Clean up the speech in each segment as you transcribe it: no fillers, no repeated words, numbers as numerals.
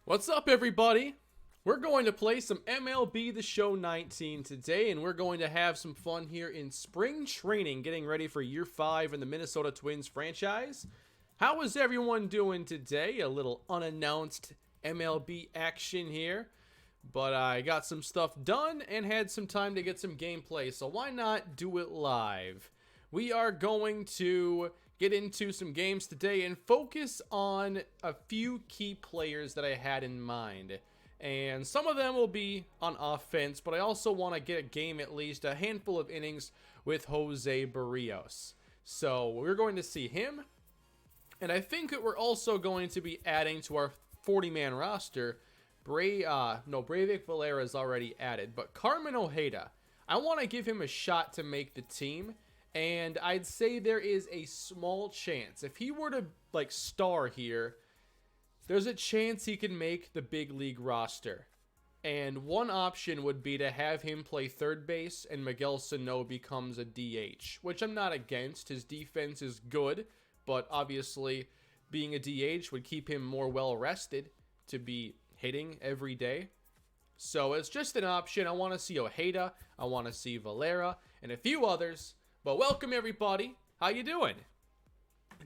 What's up, everybody? We're going to play some MLB The Show 19 today, and we're going to have some fun here in spring training, getting ready for year 5 in the Minnesota Twins franchise. How is everyone doing today? A little unannounced MLB action here, but I got some stuff done and had some time to get some gameplay, so why not do it live? We are going to get into some games today and focus on a few key players that I had in mind. And some of them will be on offense, but I also want to get a game, at least a handful of innings with Jose Barrios. So we're going to see him. And I think that we're also going to be adding to our 40-man roster. Breivik Valera is already added, but Carmen Ojeda, I want to give him a shot to make the team. And I'd say there is a small chance, if he were to star here, there's a chance he can make the big league roster. And one option would be to have him play third base and Miguel Sano becomes a DH, which I'm not against. His defense is good, but obviously being a DH would keep him more well rested to be hitting every day. So it's just an option. I want to see Ojeda, I want to see Valera, and a few others. But welcome, everybody. How you doing?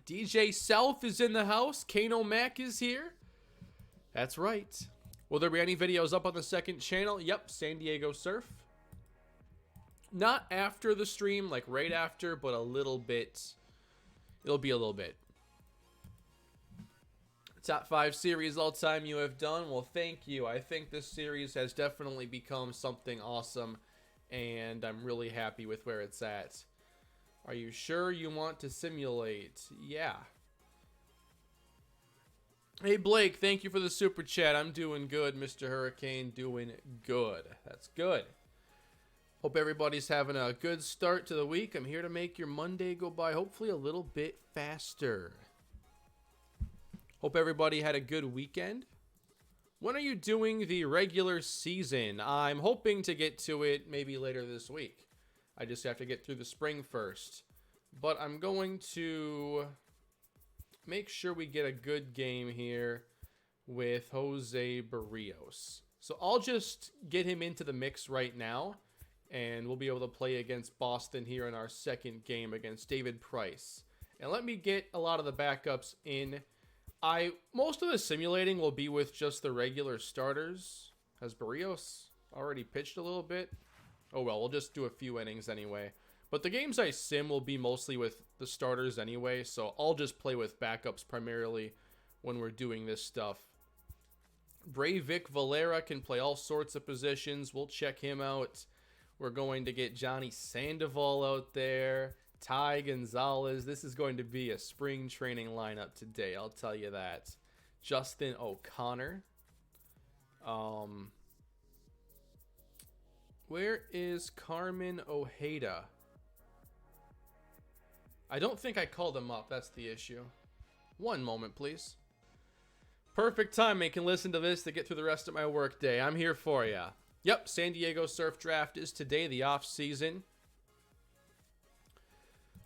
DJ South is in the house. Kano Mac is here. That's right. Will there be any videos up on the second channel? Yep, San Diego Surf. Not after the stream, like right after, but a little bit. It'll be a little bit. Top 5 series all time you have done. Well, thank you. I think this series has definitely become something awesome, and I'm really happy with where it's at. Are you sure you want to simulate? Yeah. Hey, Blake, thank you for the super chat. I'm doing good, Mr. Hurricane. Doing good. That's good. Hope everybody's having a good start to the week. I'm here to make your Monday go by hopefully a little bit faster. Hope everybody had a good weekend. When are you doing the regular season? I'm hoping to get to it maybe later this week. I just have to get through the spring first. But I'm going to make sure we get a good game here with Jose Barrios. So I'll just get him into the mix right now, and we'll be able to play against Boston here in our second game against David Price. And let me get a lot of the backups in. Most of the simulating will be with just the regular starters. Has Barrios already pitched a little bit? Oh well, we'll just do a few innings anyway. But the games I sim will be mostly with the starters anyway, so I'll just play with backups primarily when we're doing this stuff. Breivik Valera can play all sorts of positions. We'll check him out. We're going to get Johnny Sandoval out there. Ty Gonzalez. This is going to be a spring training lineup today, I'll tell you that. Justin O'Connor. Where is Carmen Ojeda? I don't think I called him up. That's the issue. One moment, please. Perfect timing. Can listen to this to get through the rest of my work day. I'm here for ya. Yep, San Diego Surf Draft is today, the off season.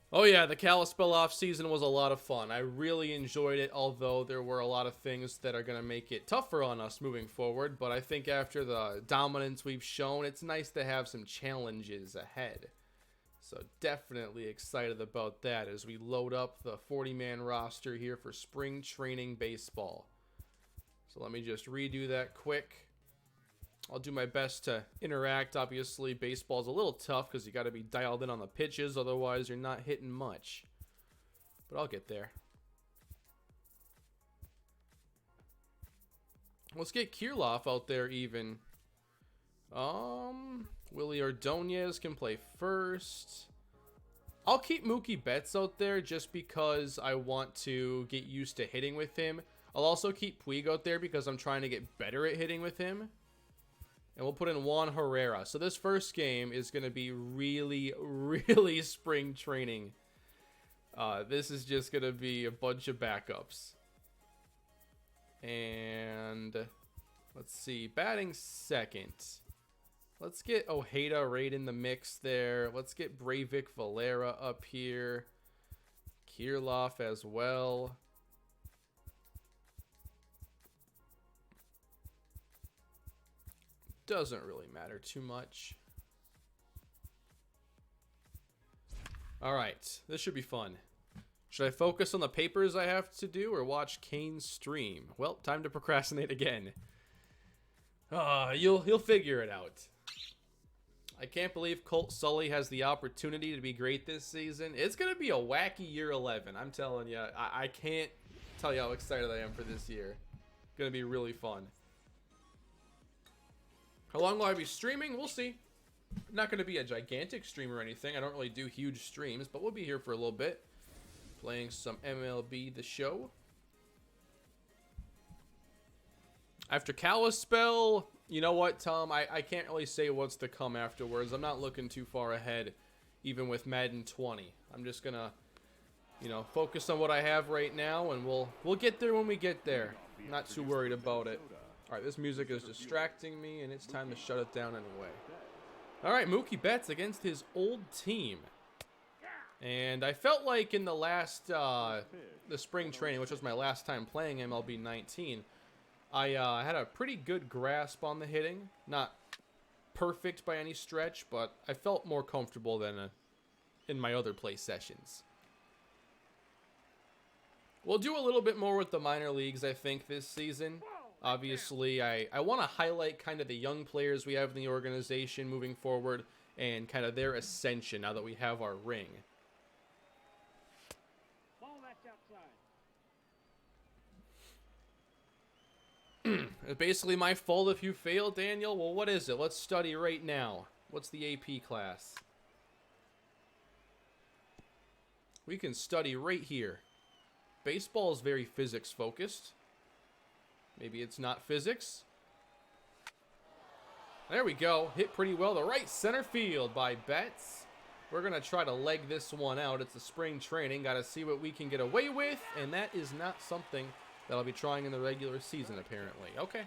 Oh yeah, the Kalispell off season was a lot of fun. I really enjoyed it, although there were a lot of things that are going to make it tougher on us moving forward. But I think after the dominance we've shown, it's nice to have some challenges ahead. So definitely excited about that as we load up the 40-man roster here for spring training baseball. So let me just redo that quick. I'll do my best to interact. Obviously, baseball's a little tough because you got to be dialed in on the pitches. Otherwise, you're not hitting much. But I'll get there. Let's get Kirilloff out there even. Willie Ordonez can play first. I'll keep Mookie Betts out there just because I want to get used to hitting with him. I'll also keep Puig out there because I'm trying to get better at hitting with him. And we'll put in Juan Herrera. So this first game is going to be really, really spring training. This is just going to be a bunch of backups. And let's see. Batting second. Let's get Ojeda right in the mix there. Let's get Breivik Valera up here. Kirilloff as well. doesn't really matter too much. All right, this should be fun. Should I focus on the papers I have to do or watch Kane's stream? Well, time to procrastinate again. You'll figure it out. I can't believe Colt Sully has the opportunity to be great this season. It's going to be a wacky year 11. I'm telling you. I can't tell you how excited I am for this year. Going to be really fun. How long will I be streaming? We'll see. I'm not going to be a gigantic streamer or anything. I don't really do huge streams, but we'll be here for a little bit. Playing some MLB The Show. After Kalispell, you know what, Tom? I can't really say what's to come afterwards. I'm not looking too far ahead, even with Madden 20. I'm just going to, you know, focus on what I have right now, and we'll get there when we get there. I'm not too worried about it. All right, this music is distracting me, and it's time to shut it down anyway. All right, Mookie Betts against his old team. And I felt like in the last, the spring training, which was my last time playing MLB 19, I had a pretty good grasp on the hitting. Not perfect by any stretch, but I felt more comfortable than in my other play sessions. We'll do a little bit more with the minor leagues, I think, this season. Obviously, I want to highlight kind of the young players we have in the organization moving forward and kind of their ascension now that we have our ring. It's basically my fault if you fail, Daniel. Well, what is it? Let's study right now. What's the AP class? We can study right here. Baseball is very physics focused. Maybe it's not physics. There we go. Hit pretty well to right center field by Betts. We're going to try to leg this one out. It's a spring training. Got to see what we can get away with. And that is not something that I'll be trying in the regular season, apparently. Okay.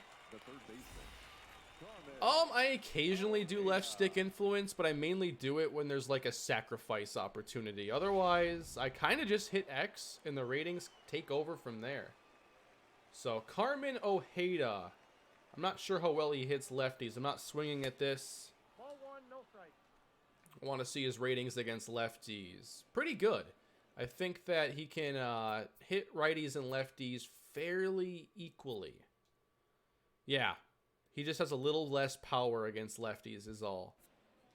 I occasionally do left stick influence, but I mainly do it when there's like a sacrifice opportunity. Otherwise, I kind of just hit X and the ratings take over from there. So, Carmen Ojeda. I'm not sure how well he hits lefties. I'm not swinging at this. Ball one, no strike. I want to see his ratings against lefties. Pretty good. I think that he can hit righties and lefties fairly equally. Yeah, he just has a little less power against lefties is all.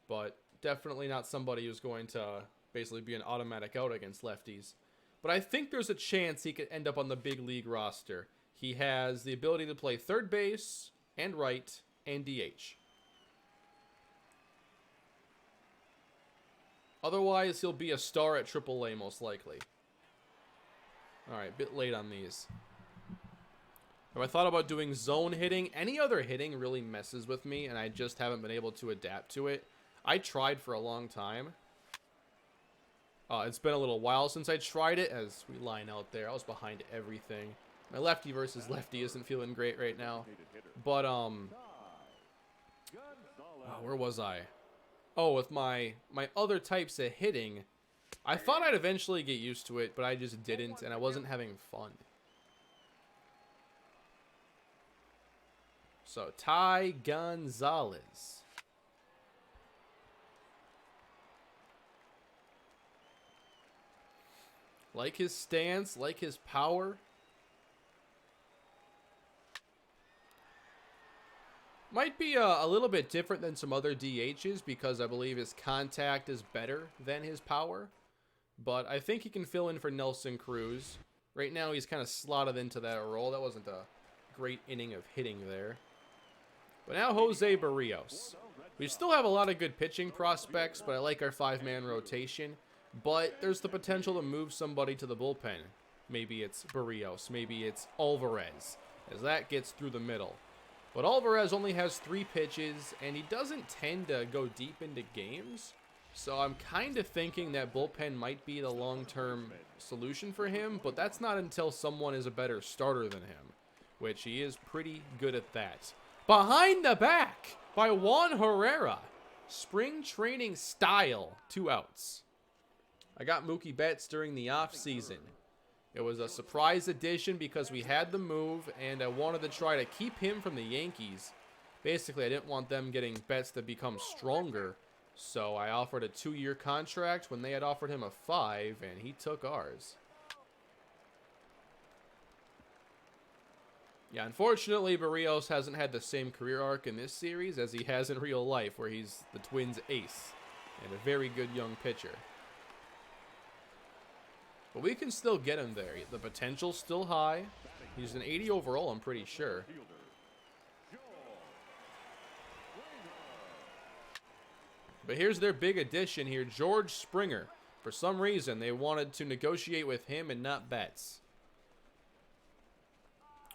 But definitely not somebody who's going to basically be an automatic out against lefties. But I think there's a chance he could end up on the big league roster. He has the ability to play third base and right and DH. Otherwise, he'll be a star at AAA most likely. All right, bit late on these. Have I thought about doing zone hitting? Any other hitting really messes with me, and I just haven't been able to adapt to it. I tried for a long time. It's been a little while since I tried it, as we line out there. I was behind everything. My lefty versus lefty isn't feeling great right now. But, where was I? Oh, with my other types of hitting, I thought I'd eventually get used to it, but I just didn't, and I wasn't having fun. So, Ty Gonzalez. Like his stance, like his power. Might be a little bit different than some other DHs because I believe his contact is better than his power. But I think he can fill in for Nelson Cruz. Right now he's kind of slotted into that role. That wasn't a great inning of hitting there. But now Jose Barrios. We still have a lot of good pitching prospects, but I like our five-man rotation. But there's the potential to move somebody to the bullpen. Maybe it's Barrios. Maybe it's Alvarez, as that gets through the middle. But Alvarez only has 3 pitches, and he doesn't tend to go deep into games. So I'm kind of thinking that bullpen might be the long-term solution for him, but that's not until someone is a better starter than him, which he is pretty good at that. Behind the back by Juan Herrera. Spring training style, 2 outs. I got Mookie Betts during the offseason. It was a surprise addition because we had the move, and I wanted to try to keep him from the Yankees. Basically, I didn't want them getting Betts to become stronger, so I offered a 2-year contract when they had offered him a 5, and he took ours. Yeah, unfortunately, Barrios hasn't had the same career arc in this series as he has in real life, where he's the Twins' ace and a very good young pitcher. But we can still get him there. The potential's still high. He's an 80 overall, I'm pretty sure. But here's their big addition here, George Springer. For some reason, they wanted to negotiate with him and not Betts.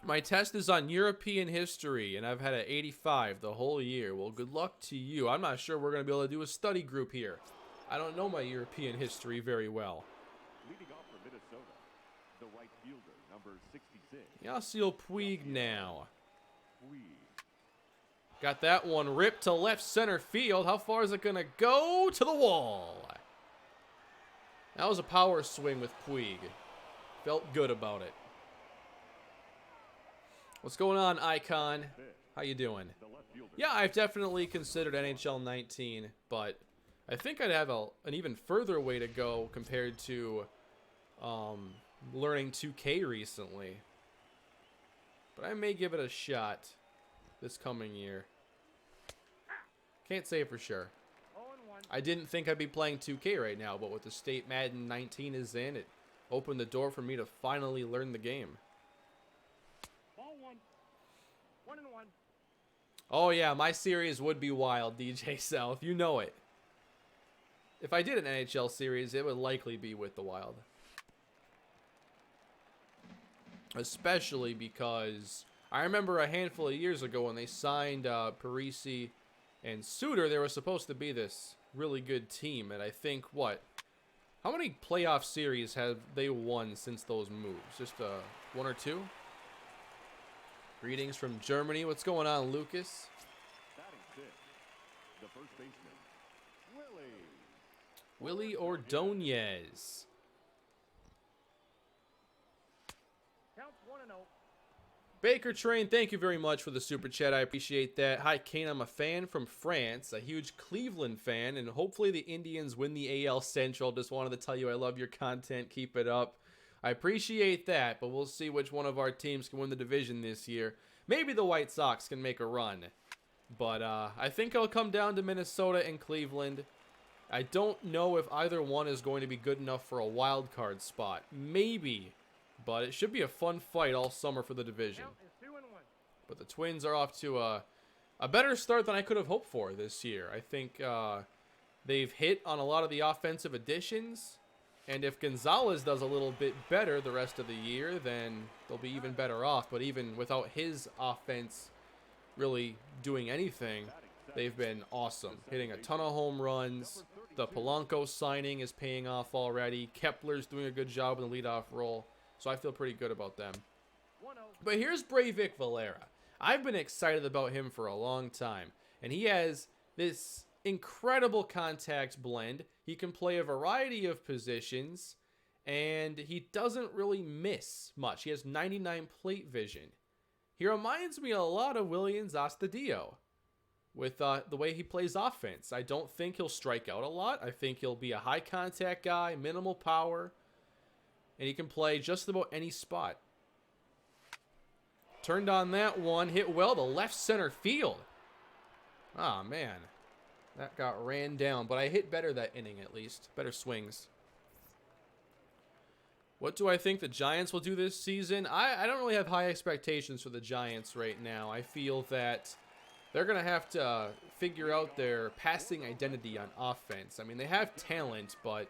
My test is on European history, and I've had an 85 the whole year. Well, good luck to you. I'm not sure we're going to be able to do a study group here. I don't know my European history very well. Leading off for Minnesota, the right fielder, number 66. Yasiel Puig now. Puig. Got that one ripped to left center field. How far is it going to go? To the wall. That was a power swing with Puig. Felt good about it. What's going on, Icon? How you doing? Yeah, I've definitely considered NHL 19, but I think I'd have an even further way to go compared to learning 2K recently. But I may give it a shot this coming year. Can't say for sure. I didn't think I'd be playing 2K right now, but with the state Madden 19 is in, it opened the door for me to finally learn the game. Oh yeah, my series would be wild, DJ South. You know it. If I did an NHL series, it would likely be with the Wild. Especially because I remember a handful of years ago when they signed Parisi and Suter, there was supposed to be this really good team. And I think, how many playoff series have they won since those moves? Just 1 or 2? Greetings from Germany. What's going on, Lucas? The first baseman, Willie Ordonez. Counts 1-0. Baker Train, thank you very much for the super chat. I appreciate that. Hi, Kane. I'm a fan from France, a huge Cleveland fan, and hopefully the Indians win the AL Central. Just wanted to tell you I love your content. Keep it up. I appreciate that, but we'll see which one of our teams can win the division this year. Maybe the White Sox can make a run. But I think it'll come down to Minnesota and Cleveland. I don't know if either one is going to be good enough for a wild card spot. Maybe. But it should be a fun fight all summer for the division. But the Twins are off to a better start than I could have hoped for this year. I think they've hit on a lot of the offensive additions. And if Gonzalez does a little bit better the rest of the year, then they'll be even better off. But even without his offense really doing anything, they've been awesome. Hitting a ton of home runs. The Polanco signing is paying off already. Kepler's doing a good job in the leadoff role. So I feel pretty good about them. But here's Breivik Valera. I've been excited about him for a long time. And he has this incredible contact blend. He can play a variety of positions. And he doesn't really miss much. He has 99 plate vision. He reminds me a lot of Willians Astudillo with the way he plays offense. I don't think he'll strike out a lot. I think he'll be a high contact guy, minimal power, and he can play just about any spot. Turned on that one, hit well to left center field. Ah, man. That got ran down, but I hit better that inning at least. Better swings. What do I think the Giants will do this season? I don't really have high expectations for the Giants right now. I feel that they're going to have to figure out their passing identity on offense. I mean, they have talent, but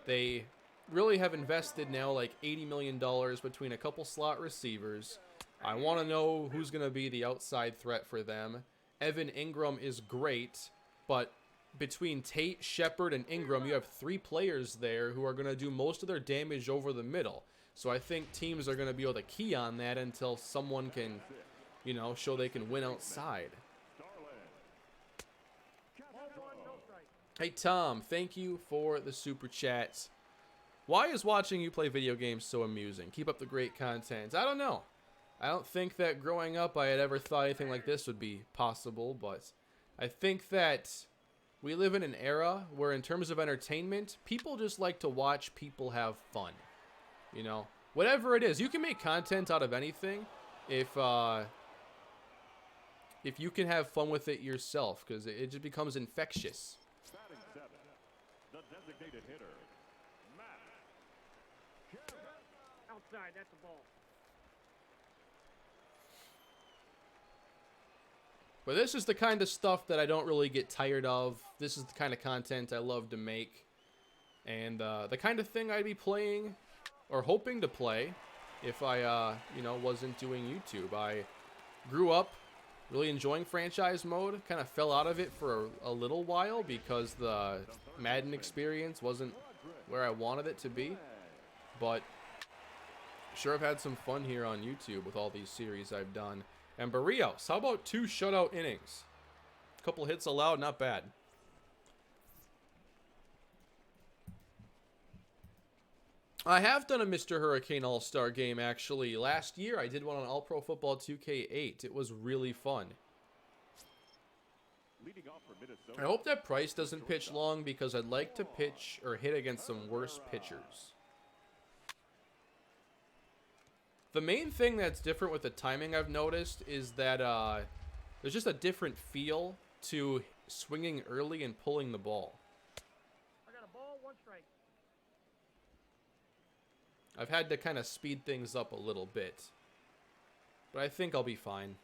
they really have invested now like $80 million between a couple slot receivers. I want to know who's going to be the outside threat for them. Evan Ingram is great, but between Tate, Shepard, and Ingram, you have 3 players there who are going to do most of their damage over the middle. So I think teams are going to be able to key on that until someone can, show they can win outside. Hey, Tom, thank you for the super chat. Why is watching you play video games so amusing? Keep up the great content. I don't know. I don't think that growing up I had ever thought anything like this would be possible, but I think that we live in an era where in terms of entertainment, people just like to watch people have fun. You know, whatever it is, you can make content out of anything if you can have fun with it yourself, because it just becomes infectious. Batting seven, the designated hitter, Matt. Outside, that's the ball. But this is the kind of stuff that I don't really get tired of. This is the kind of content I love to make. And the kind of thing I'd be playing or hoping to play if I, wasn't doing YouTube. I grew up really enjoying franchise mode. Kind of fell out of it for a little while because the Madden experience wasn't where I wanted it to be. But sure, I've had some fun here on YouTube with all these series I've done. And Barrios, how about 2 shutout innings? A couple hits allowed, not bad. I have done a Mr. Hurricane All-Star game, actually. Last year, I did one on All Pro Football 2K8. It was really fun. Leading off for Minnesota. I hope that Price doesn't pitch long because I'd like to pitch or hit against some worse pitchers. The main thing that's different with the timing I've noticed is that there's just a different feel to swinging early and pulling the ball. I got a ball, 1 strike. I've had to kind of speed things up a little bit, but I think I'll be fine.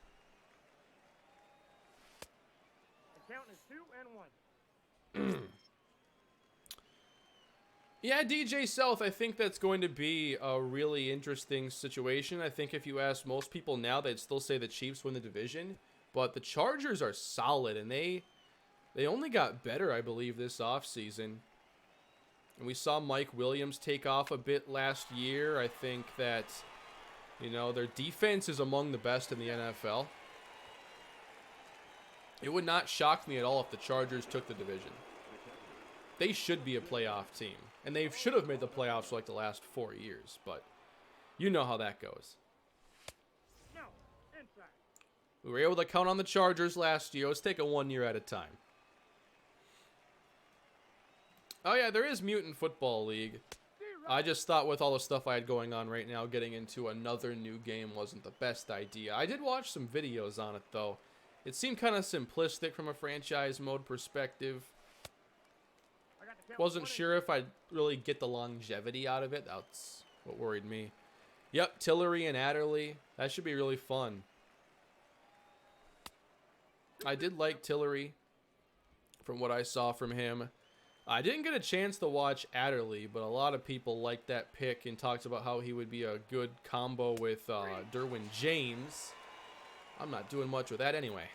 The count is 2 and 1. Yeah, DJ South, I think that's going to be a really interesting situation. I think if you ask most people now, they'd still say the Chiefs win the division. But the Chargers are solid, and they only got better, I believe, this offseason. And we saw Mike Williams take off a bit last year. I think that, their defense is among the best in the NFL. It would not shock me at all if the Chargers took the division. They should be a playoff team. And they should have made the playoffs for like the last 4 years. But you know how that goes. No, inside. We were able to count on the Chargers last year. Let's take it 1 year at a time. Oh yeah, there is Mutant Football League. I just thought with all the stuff I had going on right now, getting into another new game wasn't the best idea. I did watch some videos on it though. It seemed kind of simplistic from a franchise mode perspective. Wasn't sure if I'd really get the longevity out of it. That's what worried me. Yep, Tillery and Adderley. That should be really fun. I did like Tillery from what I saw from him. I didn't get a chance to watch Adderley, but a lot of people liked that pick and talked about how he would be a good combo with Derwin James. I'm not doing much with that anyway.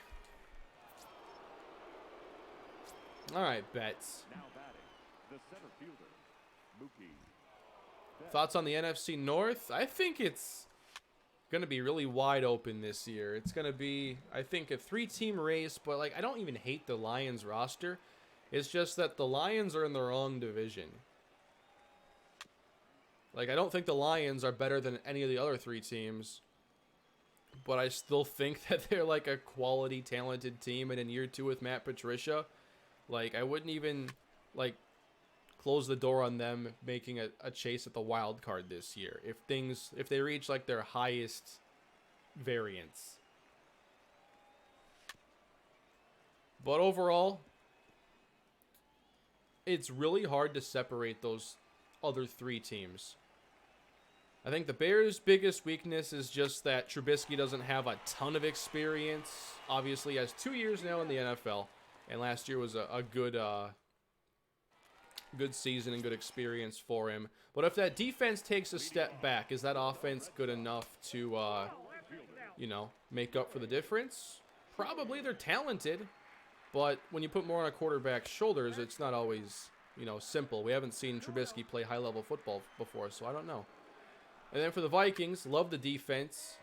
All right, Betts. Now batting, the center fielder, Mookie. Thoughts on the NFC North? I think it's going to be really wide open this year. It's going to be, I think, a 3-team race, but I don't even hate the Lions roster. It's just that the Lions are in the wrong division. I don't think the Lions are better than any of the other 3 teams, but I still think that they're a quality, talented team, and in year 2 with Matt Patricia, I wouldn't even, close the door on them making a chase at the wild card this year. If they reach, their highest variance. But overall, it's really hard to separate those other 3 teams. I think the Bears' biggest weakness is just that Trubisky doesn't have a ton of experience. Obviously, he has 2 years now in the NFL. And last year was a good season and good experience for him. But if that defense takes a step back, is that offense good enough to, make up for the difference? Probably. They're talented. But when you put more on a quarterback's shoulders, it's not always, simple. We haven't seen Trubisky play high-level football before, so I don't know. And then for the Vikings, love the defense.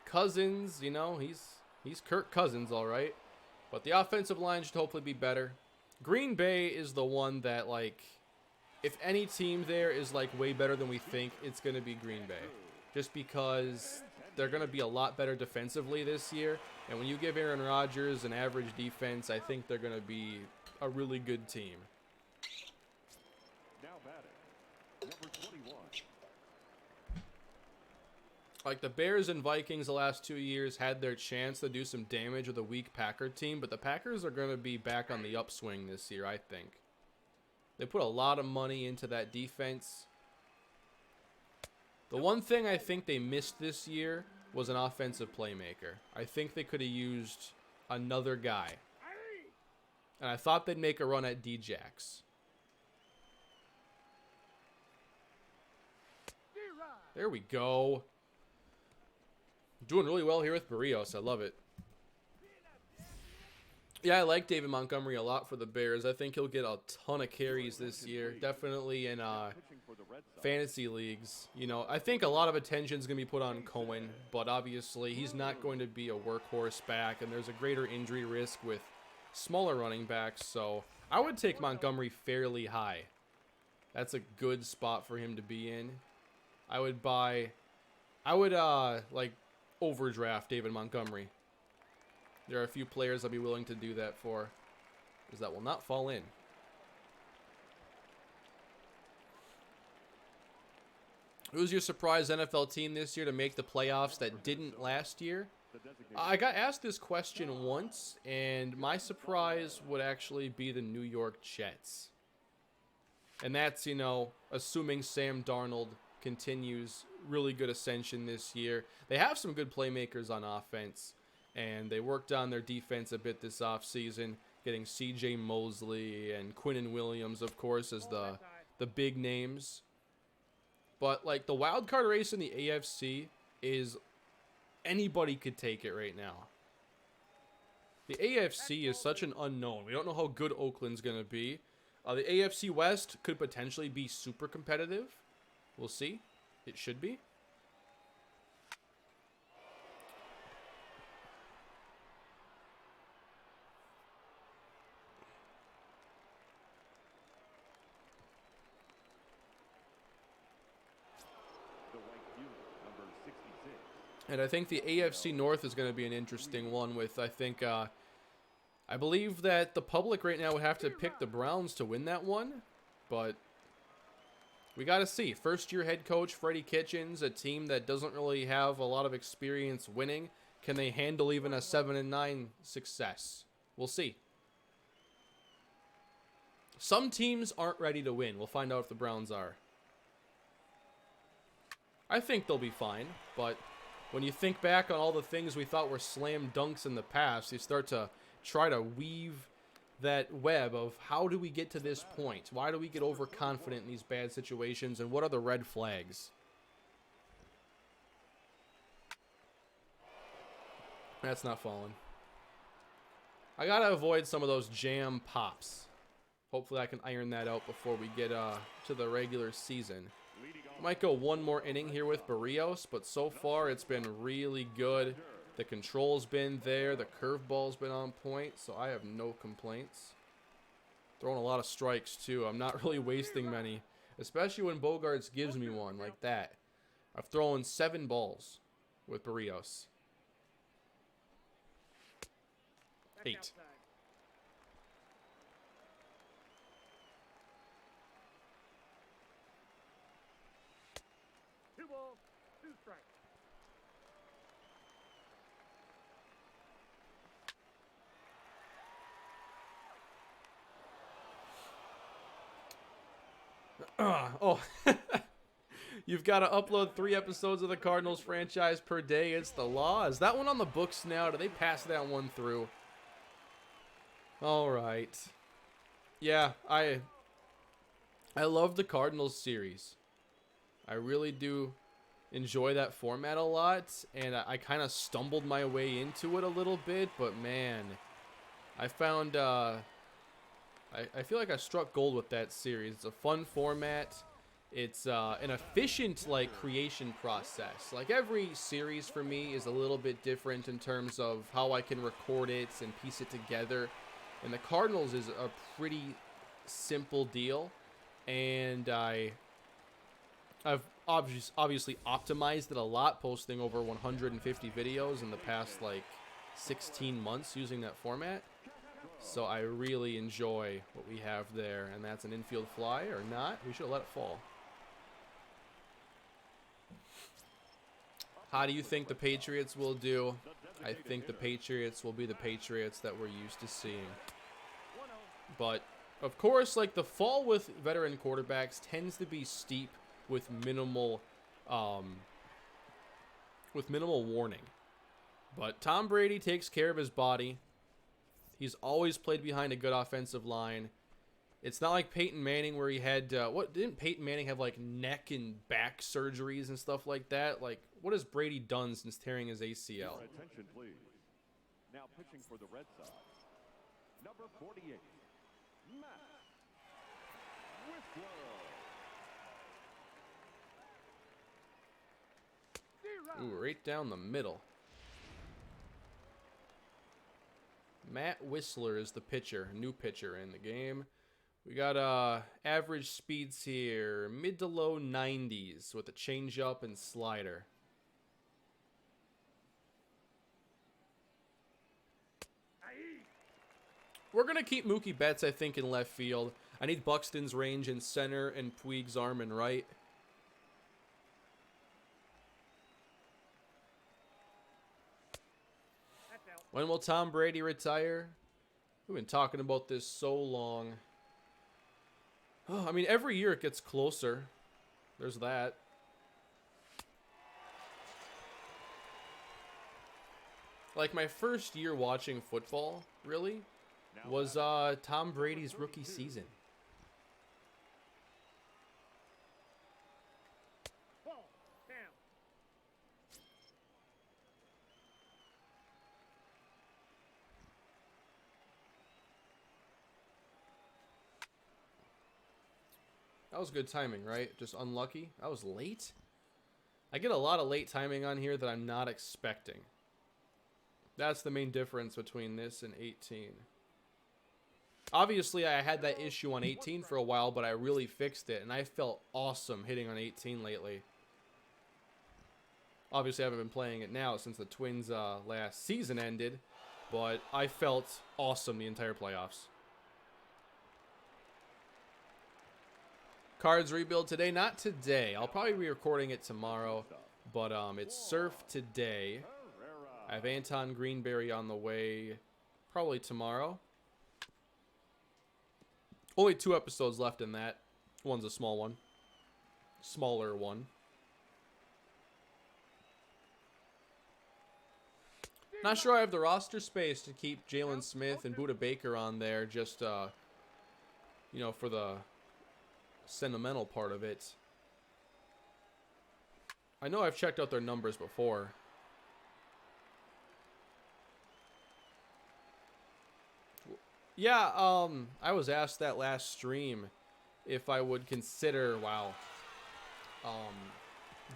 Cousins, he's Kirk Cousins, all right. But the offensive line should hopefully be better. Green Bay is the one that, if any team there is, way better than we think, it's going to be Green Bay. just because they're going to be a lot better defensively this year. And when you give Aaron Rodgers an average defense, I think they're going to be a really good team. Now batting, number 21. Like the Bears and Vikings the last 2 years had their chance to do some damage with a weak Packer team, but the Packers are going to be back on the upswing this year, I think. They put a lot of money into that defense. The one thing I think they missed this year was an offensive playmaker. I think they could have used another guy. And I thought they'd make a run at D-Jax. There we go. Doing really well here with Barrios. I love it. Yeah, I like David Montgomery a lot for the Bears. I think he'll get a ton of carries this year. Definitely in fantasy leagues. You know, I think a lot of attention is going to be put on Cohen, but obviously he's not going to be a workhorse back, and there's a greater injury risk with smaller running backs, so I would take Montgomery fairly high. That's a good spot for him to be in. I would like overdraft David Montgomery. There are a few players I'd be willing to do that for, because that will not fall in. Who's your surprise NFL team this year to make the playoffs that didn't last year? I got asked this question once, and my surprise would actually be the New York Jets. And that's, you know, assuming Sam Darnold continues really good ascension this year. They have some good playmakers on offense, and they worked on their defense a bit this offseason, getting C.J. Mosley and Quinnen Williams, of course, as the big names. But, like, the wild card race in the AFC is anybody could take it right now. The AFC is such an unknown. We don't know how good Oakland's going to be. The AFC West could potentially be super competitive. We'll see. It should be. And I think the AFC North is going to be an interesting one with, I think, I believe that the public right now would have to pick the Browns to win that one, but we got to see. First-year head coach Freddie Kitchens, a team that doesn't really have a lot of experience winning. Can they handle even a 7-9 success? We'll see. Some teams aren't ready to win. We'll find out if the Browns are. I think they'll be fine, but when you think back on all the things we thought were slam dunks in the past, you start to try to weave that web of how do we get to this point? Why do we get overconfident in these bad situations, and what are the red flags? That's not falling. I gotta avoid some of those jam pops. Hopefully I can iron that out before we get to the regular season. Might go one more inning here with Barrios, but so far it's been really good. The control's been there. The curveball's been on point, so I have no complaints. Throwing a lot of strikes, too. I'm not really wasting many, especially when Bogarts gives me one like that. I've thrown 7 balls with Barrios. 8. Oh, you've got to upload 3 episodes of the Cardinals franchise per day. It's the law. Is that one on the books now? Do they pass that one through? All right. Yeah, I love the Cardinals series. I really do enjoy that format a lot, and I kind of stumbled my way into it a little bit, but man, I found I feel like I struck gold with that series. It's a fun format. It's an efficient creation process. Like every series for me is a little bit different in terms of how I can record it and piece it together. And the Cardinals is a pretty simple deal. And I've obviously optimized it a lot, posting over 150 videos in the past like 16 months using that format. So I really enjoy what we have there, and that's an infield fly or not. We should have let it fall. How do you think the Patriots will do? I think the Patriots will be the Patriots that we're used to seeing. But of course, like, the fall with veteran quarterbacks tends to be steep with minimal warning. But Tom Brady takes care of his body. He's always played behind a good offensive line. It's not like Peyton Manning, where he had what didn't Peyton Manning have, like, neck and back surgeries and stuff like that? Like, what has Brady done since tearing his ACL? Your attention, please. Now pitching for the Red Sox, number 48, Matt Whistler. Ooh, right down the middle. Matt Whistler is the pitcher, new pitcher in the game. We got average speeds here, mid to low 90s with a changeup and slider. We're going to keep Mookie Betts, I think, in left field. I need Buxton's range in center and Puig's arm in right. When will Tom Brady retire? We've been talking about this so long. Oh, I mean, every year it gets closer. There's that. Like, my first year watching football, really, was Tom Brady's rookie season. That was good timing, right? Just unlucky. I was late. I get a lot of late timing on here that I'm not expecting. That's the main difference between this and 18. Obviously, I had that issue on 18 for a while, but I really fixed it, and I felt awesome hitting on 18 lately. Obviously, I haven't been playing it now since the Twins' last season ended, but I felt awesome the entire playoffs. Cards rebuild today? Not today. I'll probably be recording it tomorrow, but it's Surf today. I have Anton Greenberry on the way probably tomorrow. Only 2 episodes left in that. One's a small one. Smaller one. Not sure I have the roster space to keep Jalen Smith and Budda Baker on there, just, you know, for the sentimental part of it. I know I've checked out their numbers before. Yeah, I was asked that last stream if I would consider,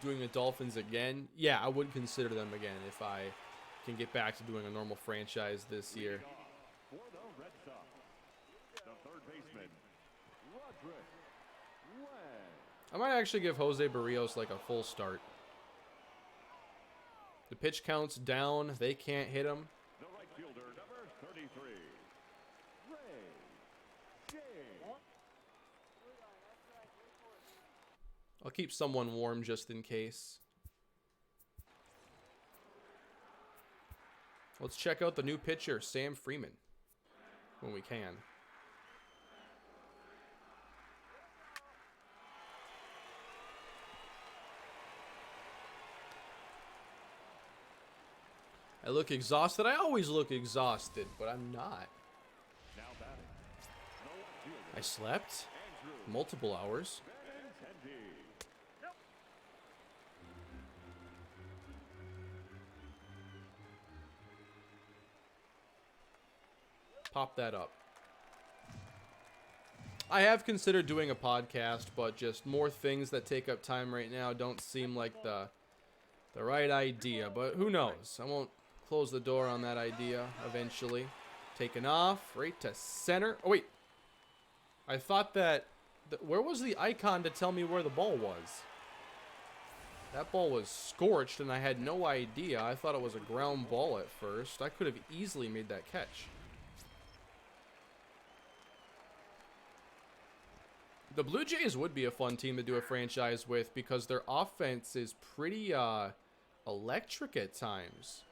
doing the Dolphins again. Yeah, I would consider them again if I can get back to doing a normal franchise this year. For the Red Sox, the third baseman, Roderick. I might actually give Jose Barrios like a full start. The pitch count's down. They can't hit him. The right fielder, number 33, Ray J. I'll keep someone warm just in case. Let's check out the new pitcher, Sam Freeman, when we can. I look exhausted. I always look exhausted, but I'm not. Now batting, the left fielder, I slept multiple hours. Benintendi. Pop that up. I have considered doing a podcast, but just more things that take up time right now don't seem like the right idea. But who knows? I won't close the door on that idea eventually. Taken off, right to center. Oh, wait. I thought that... where was the icon to tell me where the ball was? That ball was scorched, and I had no idea. I thought it was a ground ball at first. I could have easily made that catch. The Blue Jays would be a fun team to do a franchise with because their offense is pretty electric at times.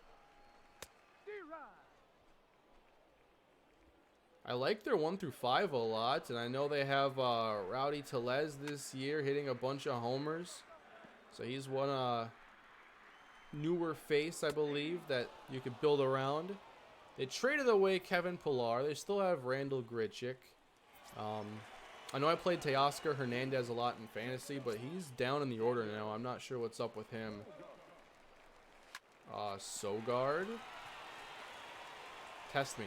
I like their 1 through 5 a lot, and I know they have Rowdy Tellez this year hitting a bunch of homers. So he's one newer face, I believe, that you could build around. They traded away Kevin Pillar. They still have Randall Grichuk. I know I played Teoscar Hernandez a lot in fantasy, but he's down in the order now. I'm not sure what's up with him. Sogard. Test me.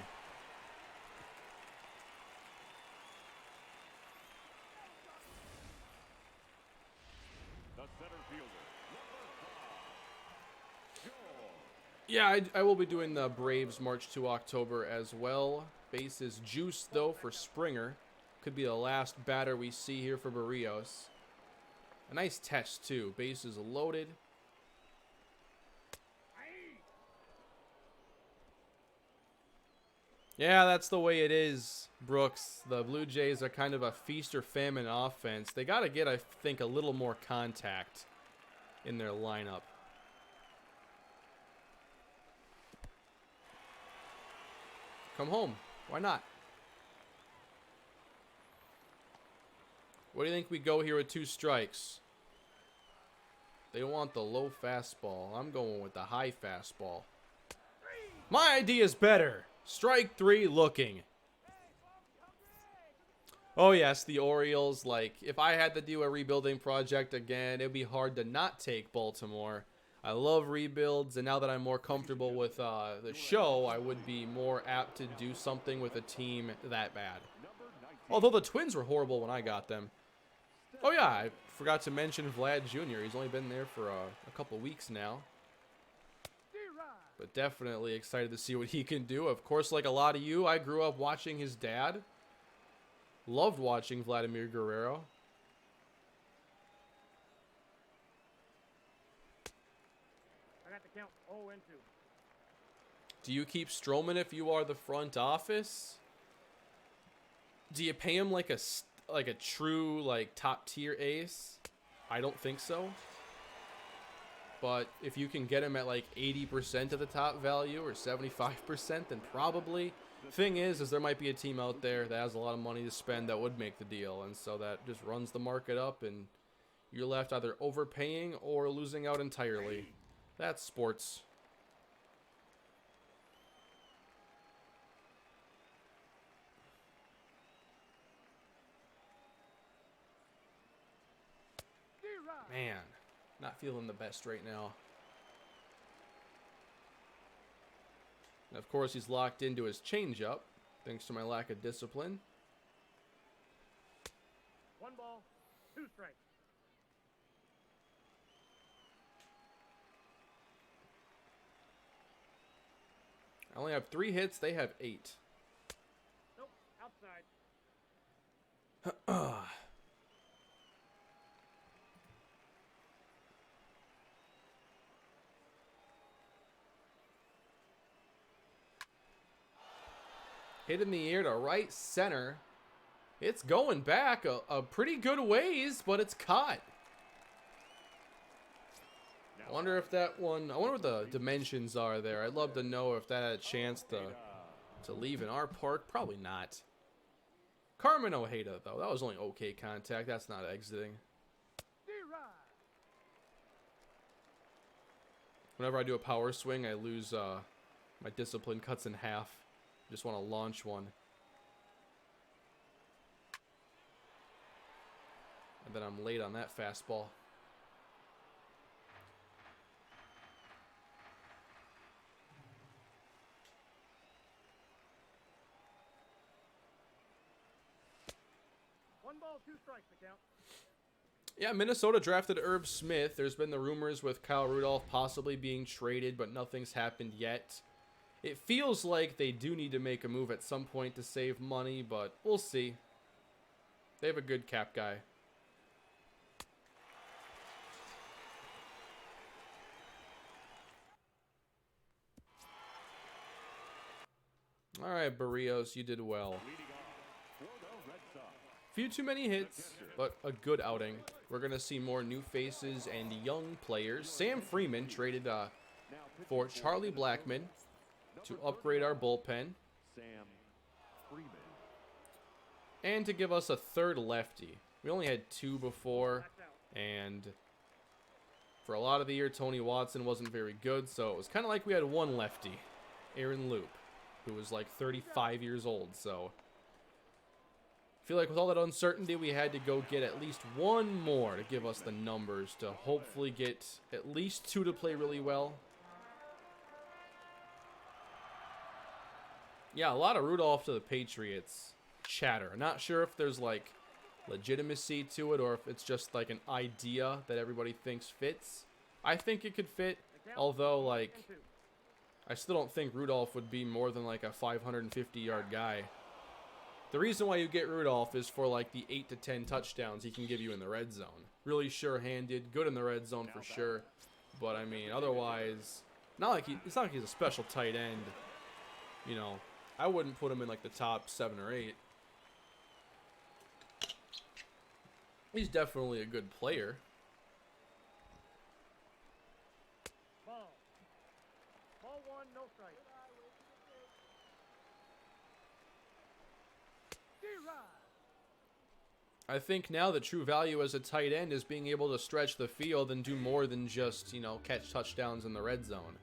Yeah, I will be doing the Braves March to October as well. Base is juiced, though, for Springer. Could be the last batter we see here for Barrios. A nice test, too. Base is loaded. Yeah, that's the way it is, Brooks. The Blue Jays are kind of a feast or famine offense. They got to get, I think, a little more contact in their lineup. Come home. Why not? What do you think we go here with 2 strikes? They want the low fastball. I'm going with the high fastball. My idea is better. Strike 3 looking. Oh, yes, the Orioles. Like, if I had to do a rebuilding project again, it'd be hard to not take Baltimore. I love rebuilds, and now that I'm more comfortable with the show, I would be more apt to do something with a team that bad. Although the Twins were horrible when I got them. Oh yeah, I forgot to mention Vlad Jr. He's only been there for a couple weeks now. But definitely excited to see what he can do. Of course, like a lot of you, I grew up watching his dad. Loved watching Vladimir Guerrero. Count 0 and 2. Do you keep Stroman if you are the front office? Do you pay him like a true like top tier ace? I don't think so. But if you can get him at like 80% of the top value or 75%, then probably. Thing is there might be a team out there that has a lot of money to spend that would make the deal, and so that just runs the market up, and you're left either overpaying or losing out entirely. That's sports. Man, not feeling the best right now. And of course, he's locked into his changeup, thanks to my lack of discipline. 1 ball, 2 strikes. I only have 3 hits. They have 8. Nope, outside. Hit in the air to right center. It's going back a pretty good ways, but it's caught. I wonder if that one, I wonder what the dimensions are there. I'd love to know if that had a chance to leave in our park. Probably not. Carmen Ojeda, though. That was only okay contact. That's not exiting. Whenever I do a power swing, I lose, my discipline cuts in half. Just want to launch one. And then I'm late on that fastball. One ball, 2 strikes to count. Yeah, Minnesota drafted Irv Smith. There's been the rumors with Kyle Rudolph possibly being traded, but nothing's happened yet. It feels like they do need to make a move at some point to save money, but we'll see. They have a good cap guy. All right, Barrios, you did well. Leading off for the Red Sox. Few too many hits, but a good outing. We're going to see more new faces and young players. Sam Freeman traded for Charlie Blackmon to upgrade our bullpen Sam Freeman. and to give us a third lefty. We only had two before, and for a lot of the year, Tony Watson wasn't very good, so it was kind of like we had one lefty, Aaron Loop, who was like 35 years old, so I feel like with all that uncertainty, we had to go get at least one more to give us the numbers to hopefully get at least two to play really well. Yeah, a lot of Rudolph to the Patriots chatter. Not sure if there's like legitimacy to it or if it's just like an idea that everybody thinks fits. I think it could fit, although like I still don't think Rudolph would be more than like a 550-yard guy. The reason why you get Rudolph is for like the 8 to 10 touchdowns he can give you in the red zone. Really sure-handed, good in the red zone for sure. But I mean, otherwise, it's not like he's a special tight end. You know, I wouldn't put him in like the top 7 or 8. He's definitely a good player. Ball. Ball one, no strike. D-Rod. I think now the true value as a tight end is being able to stretch the field and do more than just, you know, catch touchdowns in the red zone.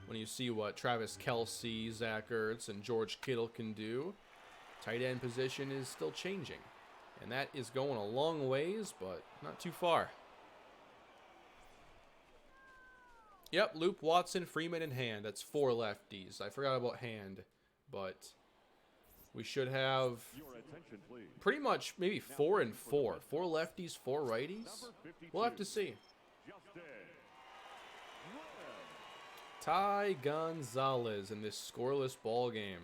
When you see what Travis Kelce, Zach Ertz, and George Kittle can do, tight end position is still changing. And that is going a long ways, but not too far. Yep, Loop, Watson, Freeman, and Hand. That's 4 lefties. I forgot about Hand, but we should have Your attention, please. pretty much maybe 4 and 4. 4 lefties, 4 righties. We'll have to see. Justin Webb. Ty Gonzalez in this scoreless ball game.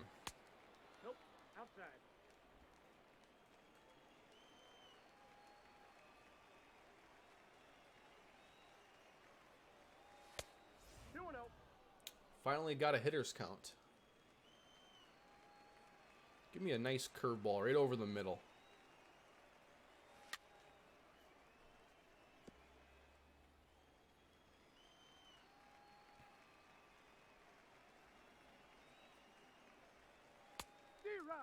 Nope. Outside. Two and oh. Finally got a hitter's count. Give me a nice curveball right over the middle. D-Rod.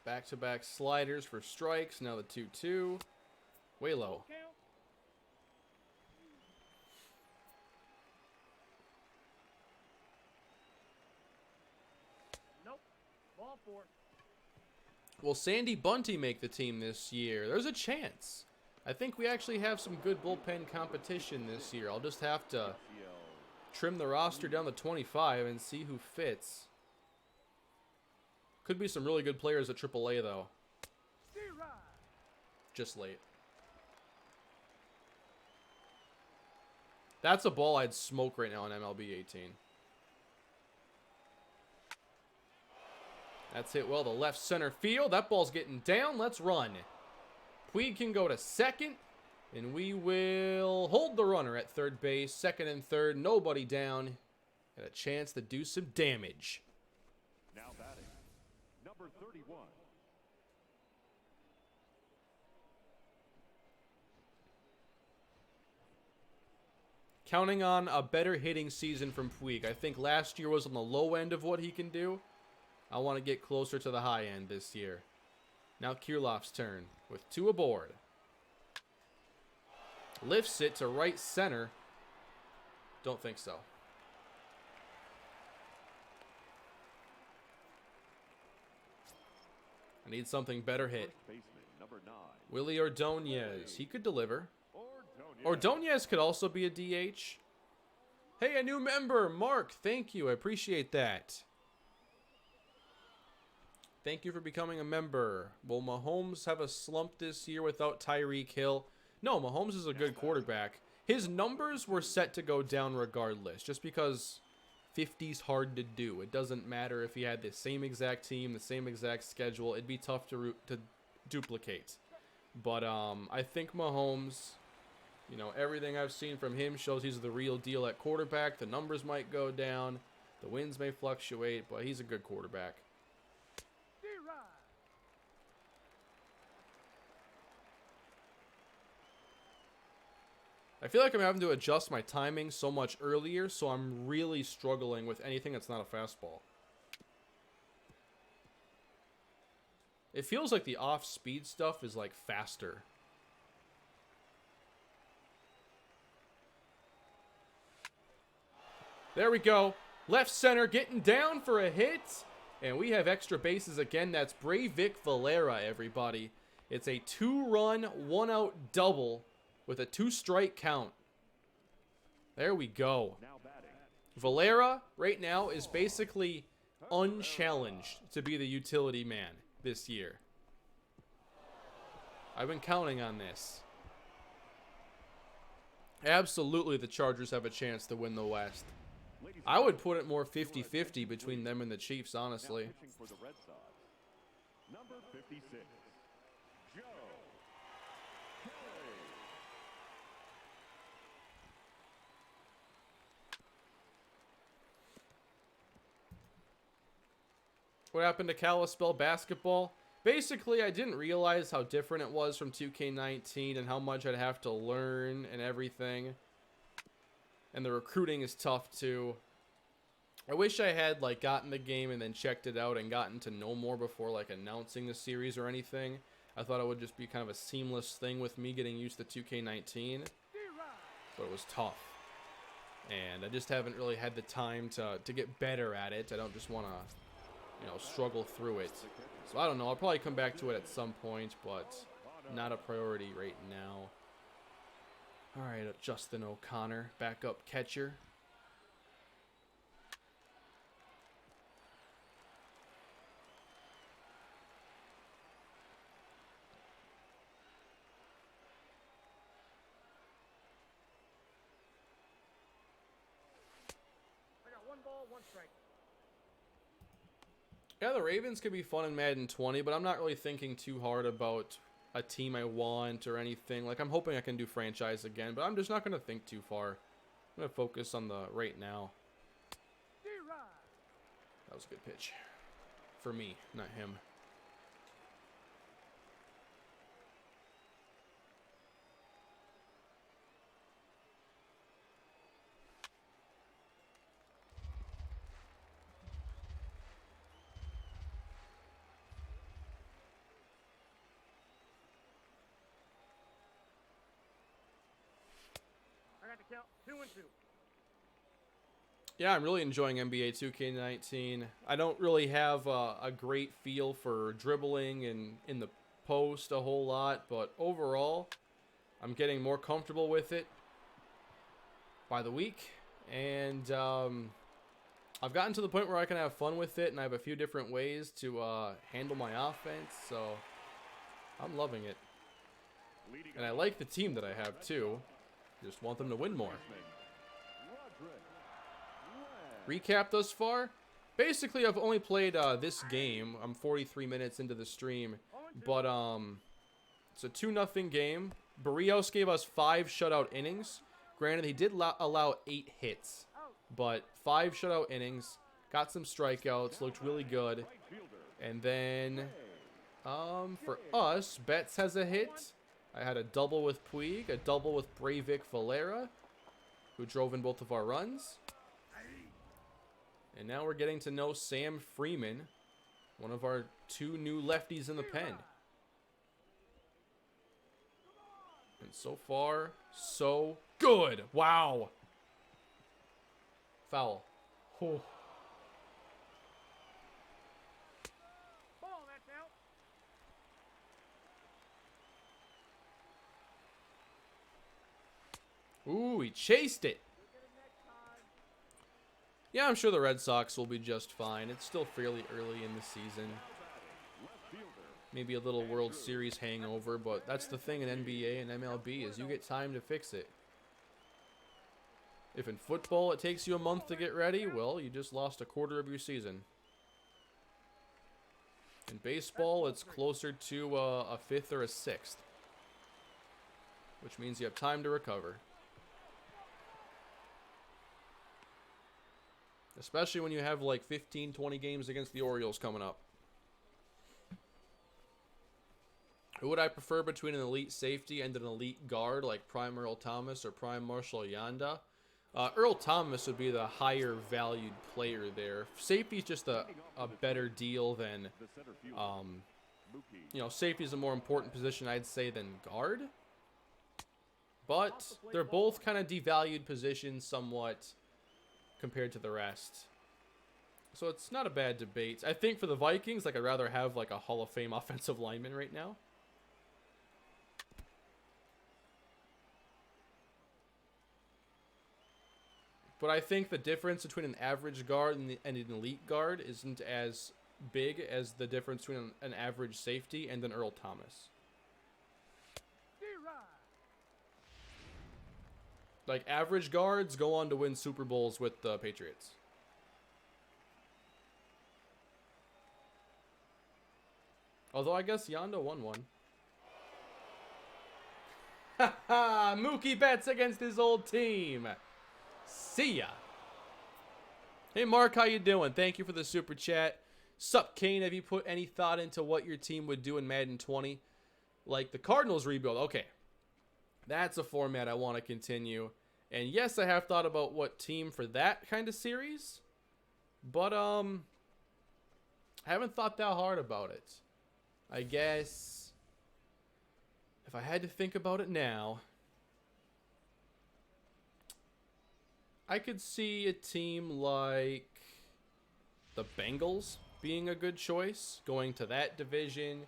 Back-to-back sliders for strikes. Now the 2-2. Way low. Count. Nope. Ball four. Will Sandy Bunty make the team this year? There's a chance. I think we actually have some good bullpen competition this year. I'll just have to trim the roster down to 25 and see who fits. Could be some really good players at AAA, though. D-Rod. Just late. That's a ball I'd smoke right now on MLB 18. That's hit well to left center field. That ball's getting down. Let's run. Puig can go to second, and we will hold the runner at third base. Second and third, nobody down. And a chance to do some damage. Now batting, number 31. Counting on a better hitting season from Puig. I think last year was on the low end of what he can do. I want to get closer to the high end this year. Now Kirilloff's turn with 2 aboard. Lifts it to right center. Don't think so. I need something better hit. First baseman, number 9. Willie Ordonez. He could deliver. Ordonez. Ordonez could also be a DH. Hey, a new member, Mark. Thank you. I appreciate that. Thank you for becoming a member. Will Mahomes have a slump this year without Tyreek Hill? No, Mahomes is a good quarterback. His numbers were set to go down regardless, just because 50's hard to do. It doesn't matter if he had the same exact team, the same exact schedule. It'd be tough to duplicate. But I think Mahomes You know, everything I've seen from him shows he's the real deal at quarterback. The numbers might go down. The wins may fluctuate, but he's a good quarterback. I feel like I'm having to adjust my timing so much earlier, so I'm really struggling with anything that's not a fastball. It feels like the off-speed stuff is, like, faster. There we go. Left center getting down for a hit. And we have extra bases again. That's Breivik Valera, everybody. It's a 2-run, 1-out double with a 2-strike count. There we go. Valera, right now, is basically unchallenged to be the utility man this year. I've been counting on this. Absolutely, the Chargers have a chance to win the West. I would put it more 50-50 between them and the Chiefs, honestly. Number 56, Joe Kelly. What happened to Kalispell basketball? Basically, I didn't realize how different it was from 2K19 and how much I'd have to learn and everything. And the recruiting is tough too. I wish I had like gotten the game and then checked it out and gotten to know more before like announcing the series or anything. I thought it would just be kind of a seamless thing with me getting used to 2K19. But it was tough. And I just haven't really had the time to get better at it. I don't just want to, you know, struggle through it. So I don't know. I'll probably come back to it at some point, but not a priority right now. All right, Justin O'Connor, backup catcher. I got 1 ball, 1 strike. Yeah, the Ravens could be fun in Madden 20, but I'm not really thinking too hard about a team I want or anything. Like, I'm hoping I can do franchise again, but I'm just not going to think too far. I'm going to focus on the right now. That was a good pitch. For me, not him. I got the count 2-2. Yeah, I'm really enjoying NBA 2K19. I don't really have a great feel for dribbling and in the post a whole lot, but overall, I'm getting more comfortable with it by the week. And I've gotten to the point where I can have fun with it, and I have a few different ways to handle my offense, so I'm loving it. And I like the team that I have, too. Just want them to win more. Recap thus far? Basically, I've only played this game. I'm 43 minutes into the stream. But it's a 2-0 game. Barrios gave us 5 shutout innings. Granted, he did allow 8 hits. But 5 shutout innings. Got some strikeouts. Looked really good. And then for us, Betts has a hit. I had a double with Puig. A double with Breivik Valera, who drove in both of our runs. And now we're getting to know Sam Freeman, one of our 2 new lefties in the pen. And so far, so good. Wow. Foul. Oh. Ball, that's out. Ooh, he chased it. Yeah, I'm sure the Red Sox will be just fine. It's still fairly early in the season. Maybe a little World Series hangover, but that's the thing in NBA and MLB is you get time to fix it. If in football it takes you a month to get ready, well, you just lost a quarter of your season. In baseball, it's closer to a 5th or a 6th. which means you have time to recover. Especially when you have like 15, 20 games against the Orioles coming up. Who would I prefer between an elite safety and an elite guard like Prime Earl Thomas or Prime Marshall Yanda? Earl Thomas would be the higher valued player there. Safety is just a better deal than, safety is a more important position, I'd say, than guard. But they're both kind of devalued positions somewhat compared to the rest. So it's not a bad debate. I think for the Vikings, like, I'd rather have like a Hall of Fame offensive lineman right now. But I think the difference between an average guard and an elite guard isn't as big as the difference between an average safety and an Earl Thomas. Like, average guards go on to win Super Bowls with the Patriots. Although I guess Yanda won one. Ha ha! Mookie Betts against his old team. See ya. Hey Mark, how you doing? Thank you for the super chat. Sup Kane, have you put any thought into what your team would do in Madden 20? Like the Cardinals rebuild. Okay. That's a format I want to continue. And yes, I have thought about what team for that kind of series. But I haven't thought that hard about it. I guess if I had to think about it now, I could see a team like the Bengals being a good choice, going to that division,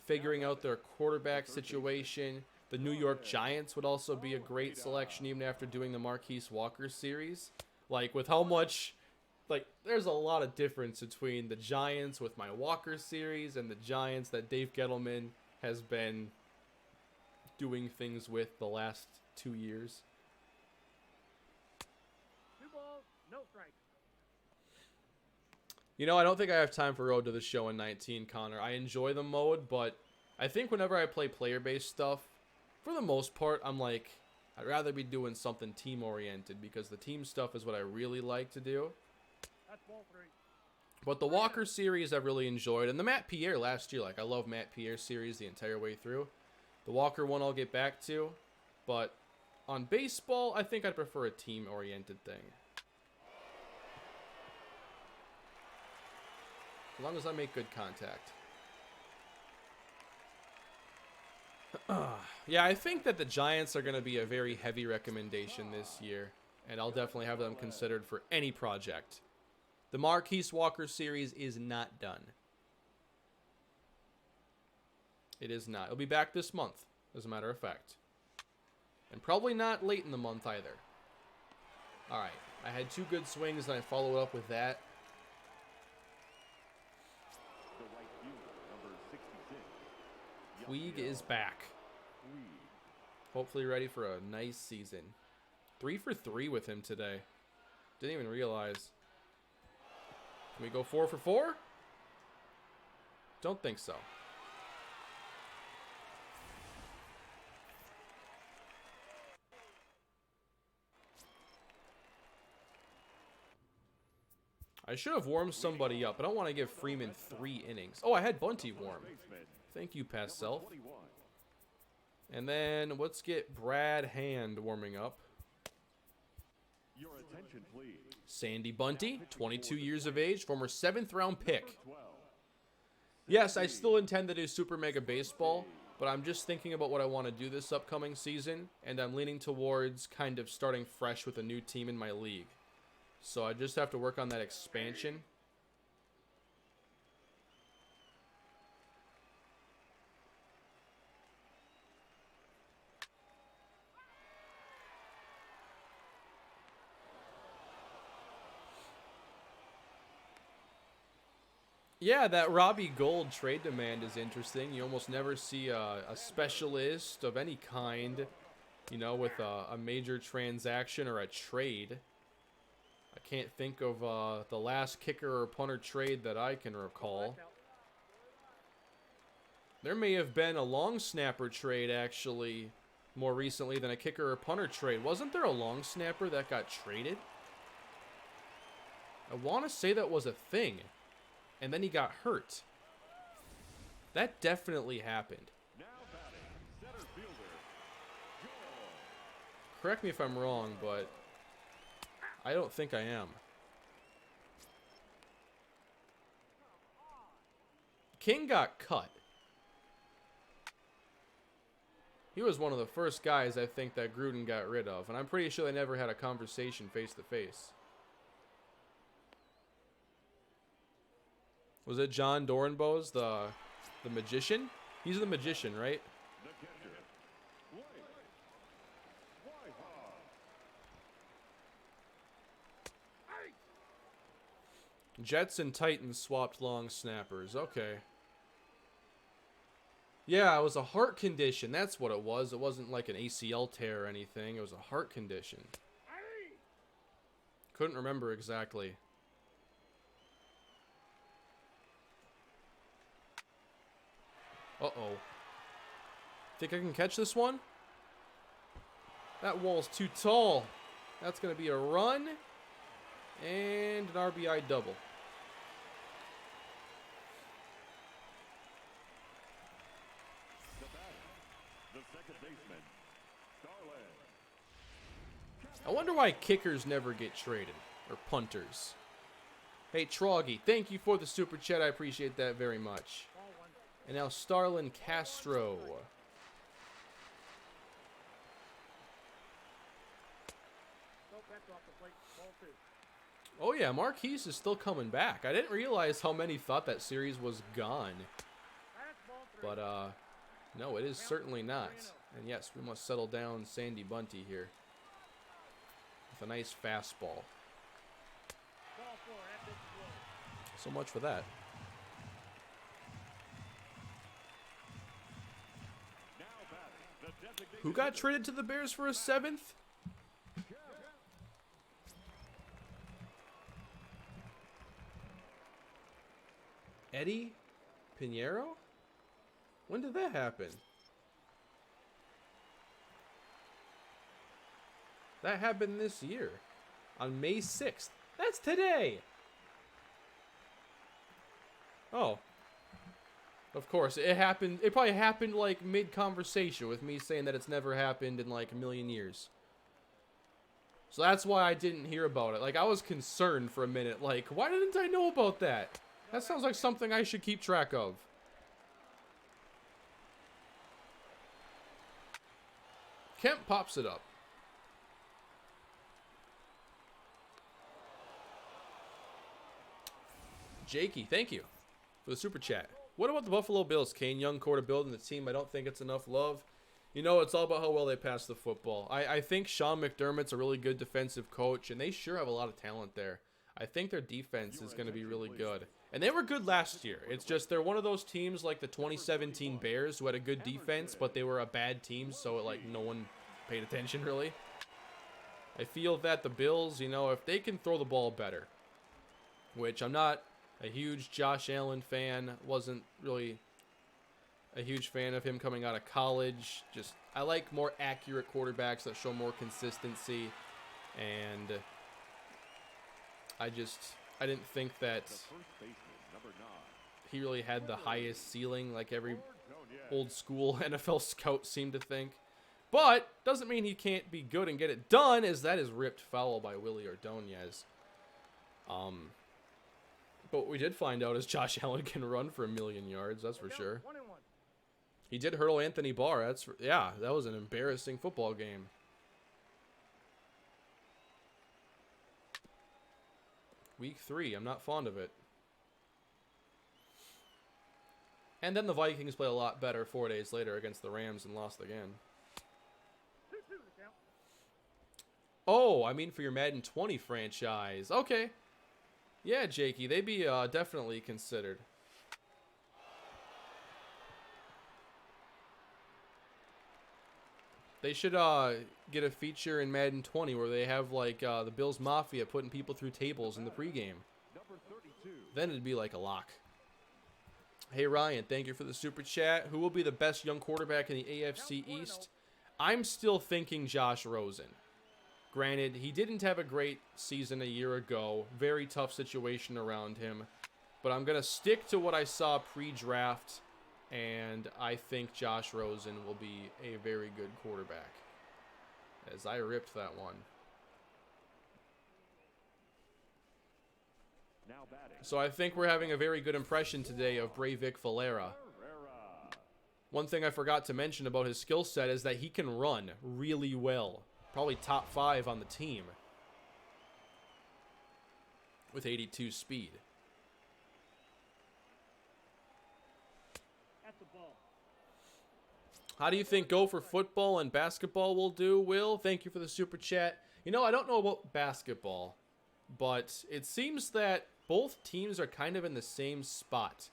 figuring out their quarterback situation. The New York Giants would also be a great selection even after doing the Marquise Walker series. Like, with how much, like, there's a lot of difference between the Giants with my Walker series and the Giants that Dave Gettleman has been doing things with the last 2 years. 2 balls, no strikes. You know, I don't think I have time for Road to the Show in 19, Connor. I enjoy the mode, but I think whenever I play player-based stuff, for the most part, I'm like, I'd rather be doing something team-oriented because the team stuff is what I really like to do. That's ball 3. But the Walker series I've really enjoyed, and the Matt Pierre last year, like, I love Matt Pierre series the entire way through. The Walker one I'll get back to, but on baseball, I think I'd prefer a team-oriented thing. As long as I make good contact. Yeah, I think that the Giants are going to be a very heavy recommendation this year, and I'll definitely have them considered for any project. The Marquise Walker series is not done. It is not. It'll be back this month, as a matter of fact. And probably not late in the month either. Alright, I had 2 good swings, and I followed up with that. Puig is back. Hopefully ready for a nice season. 3 for 3 with him today. Didn't even realize. Can we go 4 for 4? Don't think so. I should have warmed somebody up. I don't want to give Freeman 3 innings. Oh, I had Bunty warm. Thank you, past self. And then let's get Brad Hand warming up. Your attention, please. Sandy Bunty, 22 years of age, former 7th round pick. Yes, I still intend to do Super Mega Baseball, but I'm just thinking about what I want to do this upcoming season, and I'm leaning towards kind of starting fresh with a new team in my league. So I just have to work on that expansion. Yeah, that Robbie Gold trade demand is interesting. You almost never see a specialist of any kind, you know, with a major transaction or a trade. I can't think of the last kicker or punter trade that I can recall. There may have been a long snapper trade, actually, more recently than a kicker or punter trade. Wasn't there a long snapper that got traded? I want to say that was a thing. And then he got hurt. That definitely happened. Now batting, center fielder, Joel. Correct me if I'm wrong, but I don't think I am. King got cut. He was one of the first guys I think that Gruden got rid of, and I'm pretty sure they never had a conversation face to face. Was it John Dornbos, the magician? He's the magician, right? The catcher, White. Jets and Titans swapped long snappers. Okay. Yeah, it was a heart condition. That's what it was. It wasn't like an ACL tear or anything. It was a heart condition. Couldn't remember exactly. Uh-oh. Think I can catch this one? That wall's too tall. That's going to be a run and an RBI double. The second baseman, Starlin. I wonder why kickers never get traded, or punters. Hey, Troggy, thank you for the super chat. I appreciate that very much. Ball one. And now Starlin Castro. Nope, that's off the plate. Ball two. Oh yeah, Marquise is still coming back. I didn't realize how many thought that series was gone. That's ball three. But, no, it is certainly not. And yes, we must settle down Sandy Bunty here. With a nice fastball. Ball four. That's it. Slow. So much for that. Now batting, the designated Who got traded to the Bears for a 7th? Eddie Pinheiro? When did that happen? That happened this year. On May 6th. That's today! Oh. Of course, it happened. It probably happened like mid-conversation with me saying that it's never happened in like a million years. So that's why I didn't hear about it. Like, I was concerned for a minute. Like, why didn't I know about that? That sounds like something I should keep track of. Kemp pops it up. Jakey, thank you for the super chat. What about the Buffalo Bills, Kane? Young core to build in the team. I don't think it's enough love. You know, it's all about how well they pass the football. I think Sean McDermott's a really good defensive coach, and they sure have a lot of talent there. I think their defense is going to be really good. And they were good last year. It's just they're one of those teams like the 2017 Bears who had a good defense, but they were a bad team, so like no one paid attention really. I feel that the Bills, you know, if they can throw the ball better, which I'm not a huge Josh Allen fan, wasn't really a huge fan of him coming out of college. Just I like more accurate quarterbacks that show more consistency, and I didn't think that the first baseman, number 9. he really had the highest ceiling like every old school NFL scout seemed to think. But doesn't mean he can't be good and get it done, as that is ripped foul by Willie Ordonez. But what we did find out is Josh Allen can run for 1,000,000 yards, that's for sure. 1-1. He did hurdle Anthony Barr. Yeah, that was an embarrassing football game. Week 3, I'm not fond of it. And then the Vikings play a lot better 4 days later against the Rams and lost again. 2-2 the count. Oh, I mean for your Madden 20 franchise. Okay. Yeah, Jakey, they'd be definitely considered. They should get a feature in Madden 20 where they have like the Bills Mafia putting people through tables in the pregame. Number 32. Then it'd be like a lock. Hey Ryan, thank you for the super chat. Who will be the best young quarterback in the AFC East? I'm still thinking Josh Rosen. Granted, he didn't have a great season a year ago. Very tough situation around him. But I'm going to stick to what I saw pre-draft, and I think Josh Rosen will be a very good quarterback. As I ripped that one. Now batting. So I think we're having a very good impression today of Breivik Valera. One thing I forgot to mention about his skill set is that he can run really well. Probably top 5 on the team. With 82 speed. How do you think Gopher football and basketball will do, Will? Thank you for the super chat. You know, I don't know about basketball, but it seems that both teams are kind of in the same spot.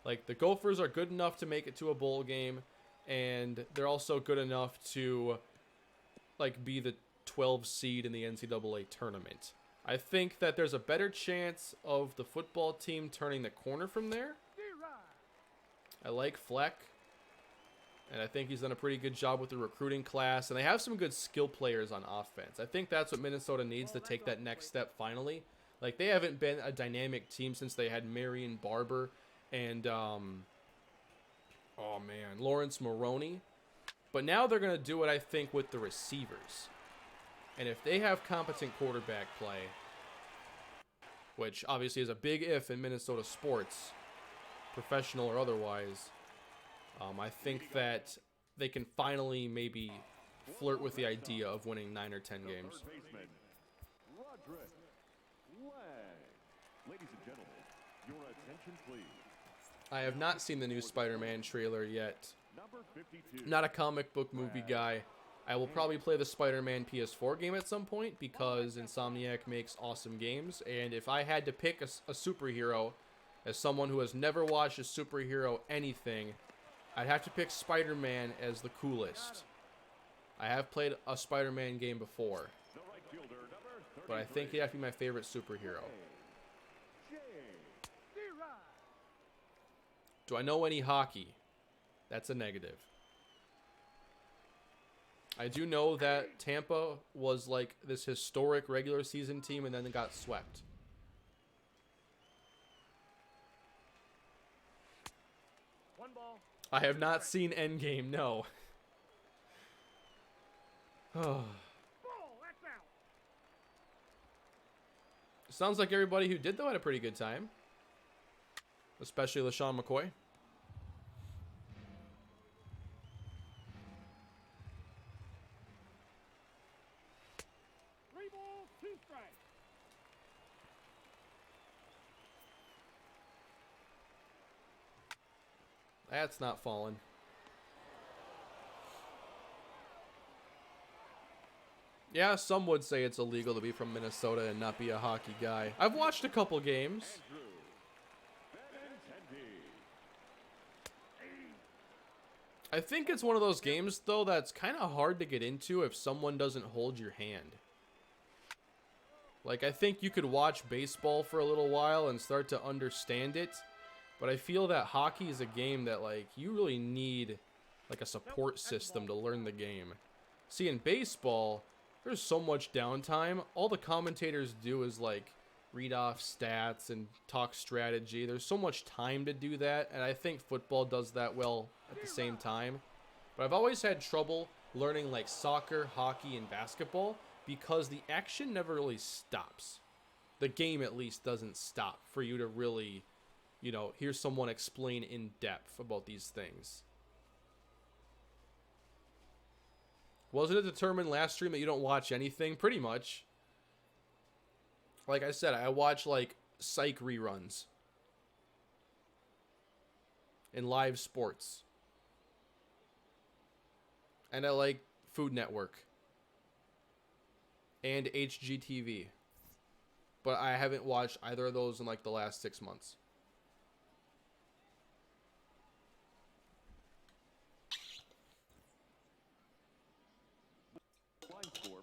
Like, the Gophers are good enough to make it to a bowl game, and they're also good enough to, like, be the 12 seed in the NCAA tournament. I think that there's a better chance of the football team turning the corner from there. I like Fleck. And I think he's done a pretty good job with the recruiting class. And they have some good skill players on offense. I think that's what Minnesota needs to take that next step finally. Like, they haven't been a dynamic team since they had Marion Barber and, Lawrence Maroney. But now they're going to do it, I think, with the receivers. And if they have competent quarterback play, which obviously is a big if in Minnesota sports, professional or otherwise, I think that they can finally maybe flirt with the idea of winning 9 or 10 games. Ladies and gentlemen, your attention please. I have not seen the new Spider-Man trailer yet. Number 52. Not a comic book movie guy. I will probably play the Spider-Man PS4 game at some point because Insomniac makes awesome games. And if I had to pick a superhero, as someone who has never watched a superhero anything, I'd have to pick Spider-Man as the coolest. I have played a Spider-Man game before, but I think he'd have to be my favorite superhero. Do I know any hockey? That's a negative. I do know that Tampa was like this historic regular season team and then it got swept. One ball. I have not seen Endgame, no. Oh. Ball, that's out. Sounds like everybody who did, though, had a pretty good time. Especially LaShawn McCoy. 3 balls, 2 strikes. That's not falling. Yeah, some would say it's illegal to be from Minnesota and not be a hockey guy. I've watched a couple games. I think it's one of those games, though, that's kind of hard to get into if someone doesn't hold your hand. Like, I think you could watch baseball for a little while and start to understand it. But I feel that hockey is a game that, like, you really need, like, a support system to learn the game. See, in baseball, there's so much downtime. All the commentators do is, like, read off stats and talk strategy. There's so much time to do that, and I think football does that well at the same time. But I've always had trouble learning, like, soccer, hockey, and basketball because the action never really stops. The game, at least, doesn't stop for you to really, you know, hear someone explain in depth about these things. Wasn't it determined last stream that you don't watch anything? Pretty much. Like I said, I watch, like, psych reruns. And live sports. And I like Food Network. And HGTV. But I haven't watched either of those in, like, the last 6 months.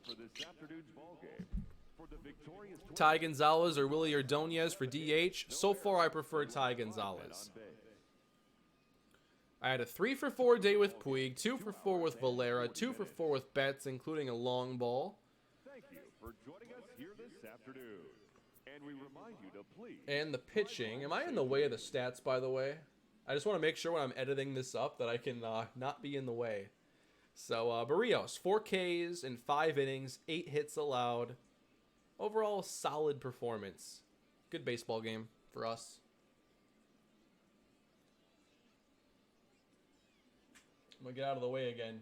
For this afternoon's ball game. For the victorious Ty Gonzalez or Willie Ordonez for DH. So far, I prefer Ty Gonzalez. I had a 3 for 4 day with Puig, 2 for 4 with Valera, 2 for 4 with Betts, including a long ball. Thank you for joining us here this afternoon. And we remind you to please. And the pitching. Am I in the way of the stats, by the way? I just want to make sure when I'm editing this up that I can not be in the way. So, Barrios, 4 Ks in 5 innings, 8 hits allowed. Overall, solid performance. Good baseball game for us. I'm going to get out of the way again.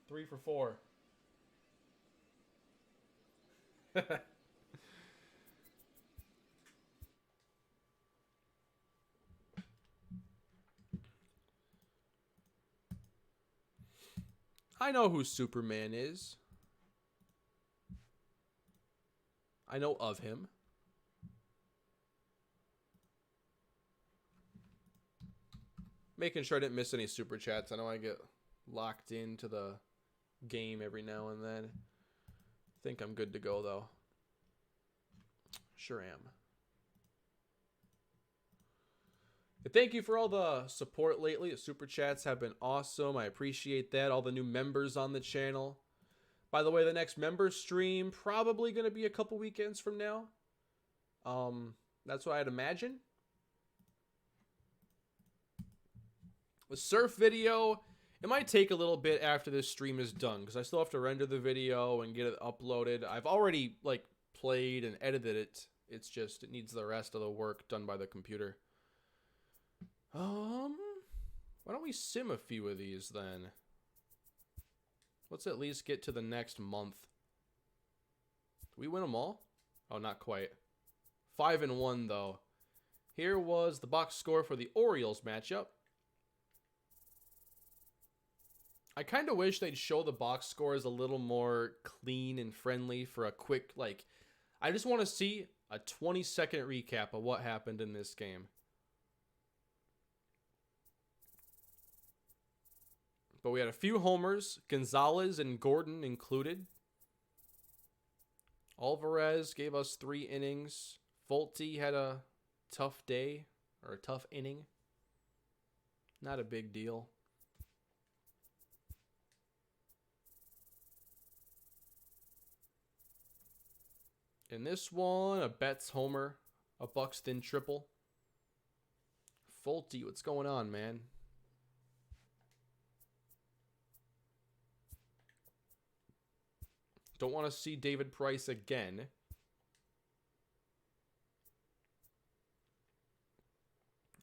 3 for 4. I know who Superman is. I know of him. Making sure I didn't miss any super chats. I know I get locked into the game every now and then. Think I'm good to go, though. Sure am. Thank you for all the support lately. The super chats have been awesome. I appreciate that. All the new members on the channel. By the way, the next member stream probably going to be a couple weekends from now. That's what I'd imagine. The surf video, it might take a little bit after this stream is done because I still have to render the video and get it uploaded. I've already played and edited it. It's just it needs the rest of the work done by the computer. Why don't we sim a few of these then? Let's at least get to the next month. Did we win them all? Oh, not quite. 5-1 though. Here was the box score for the Orioles matchup. I kind of wish they'd show the box scores a little more clean and friendly for a quick, I just want to see a 20-second recap of what happened in this game. But we had a few homers, Gonzalez and Gordon included. Alvarez gave us 3 innings. Fulte had a tough day, or a tough inning. Not a big deal. In this one, a Betts homer, a Buxton triple. Fulte, what's going on, man? Don't want to see David Price again.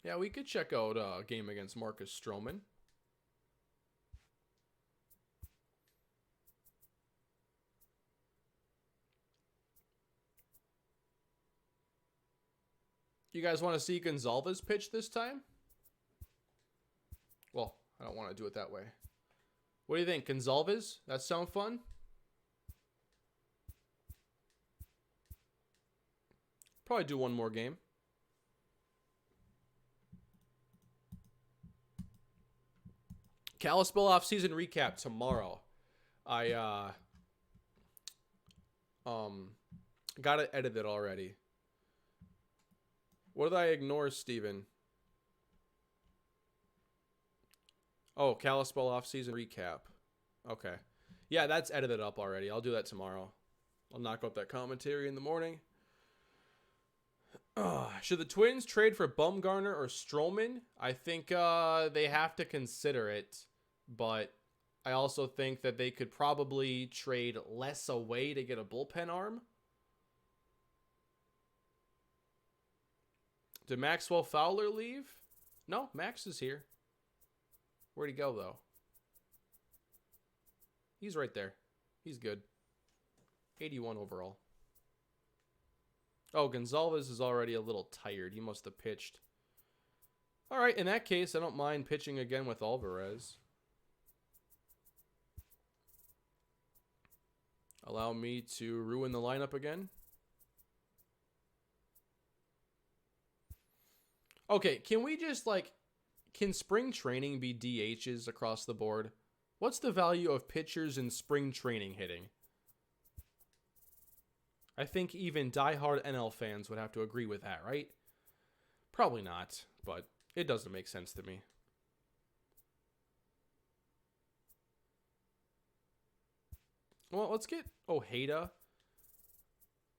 Yeah, we could check out a game against Marcus Stroman. You guys want to see Gonzalez pitch this time? Well, I don't want to do it that way. What do you think, Gonzalez? That sound fun? Probably do one more game. Kalispell off-season recap tomorrow. I got it edited already. What did I ignore, Steven? Oh, Kalispell off-season recap. Okay. Yeah, that's edited up already. I'll do that tomorrow. I'll knock out that commentary in the morning. Should the Twins trade for Bumgarner or Stroman? I think they have to consider it, but I also think that they could probably trade less away to get a bullpen arm. Did Maxwell Fowler leave? No, Max is here. Where'd he go, though? He's right there. He's good. 81 overall. Oh, Gonzalez is already a little tired. He must have pitched. All right, in that case, I don't mind pitching again with Alvarez. Allow me to ruin the lineup again. Okay, can we just, can spring training be DHs across the board? What's the value of pitchers in spring training hitting? I think even diehard NL fans would have to agree with that, right? Probably not. but it doesn't make sense to me. Well, let's get Ojeda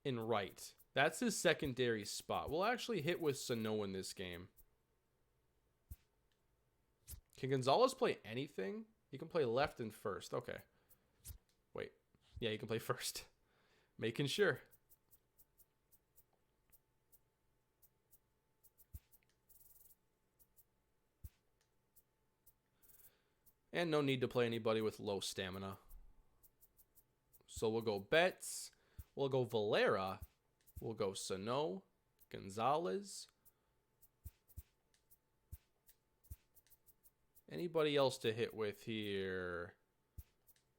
in right. That's his secondary spot. We'll actually hit with Sano in this game. Can Gonzalez play anything? He can play left and first. Okay. Wait. Yeah, he can play first. Making sure. And no need to play anybody with low stamina. So we'll go Betts. We'll go Valera. We'll go Sano. Gonzalez. Anybody else to hit with here?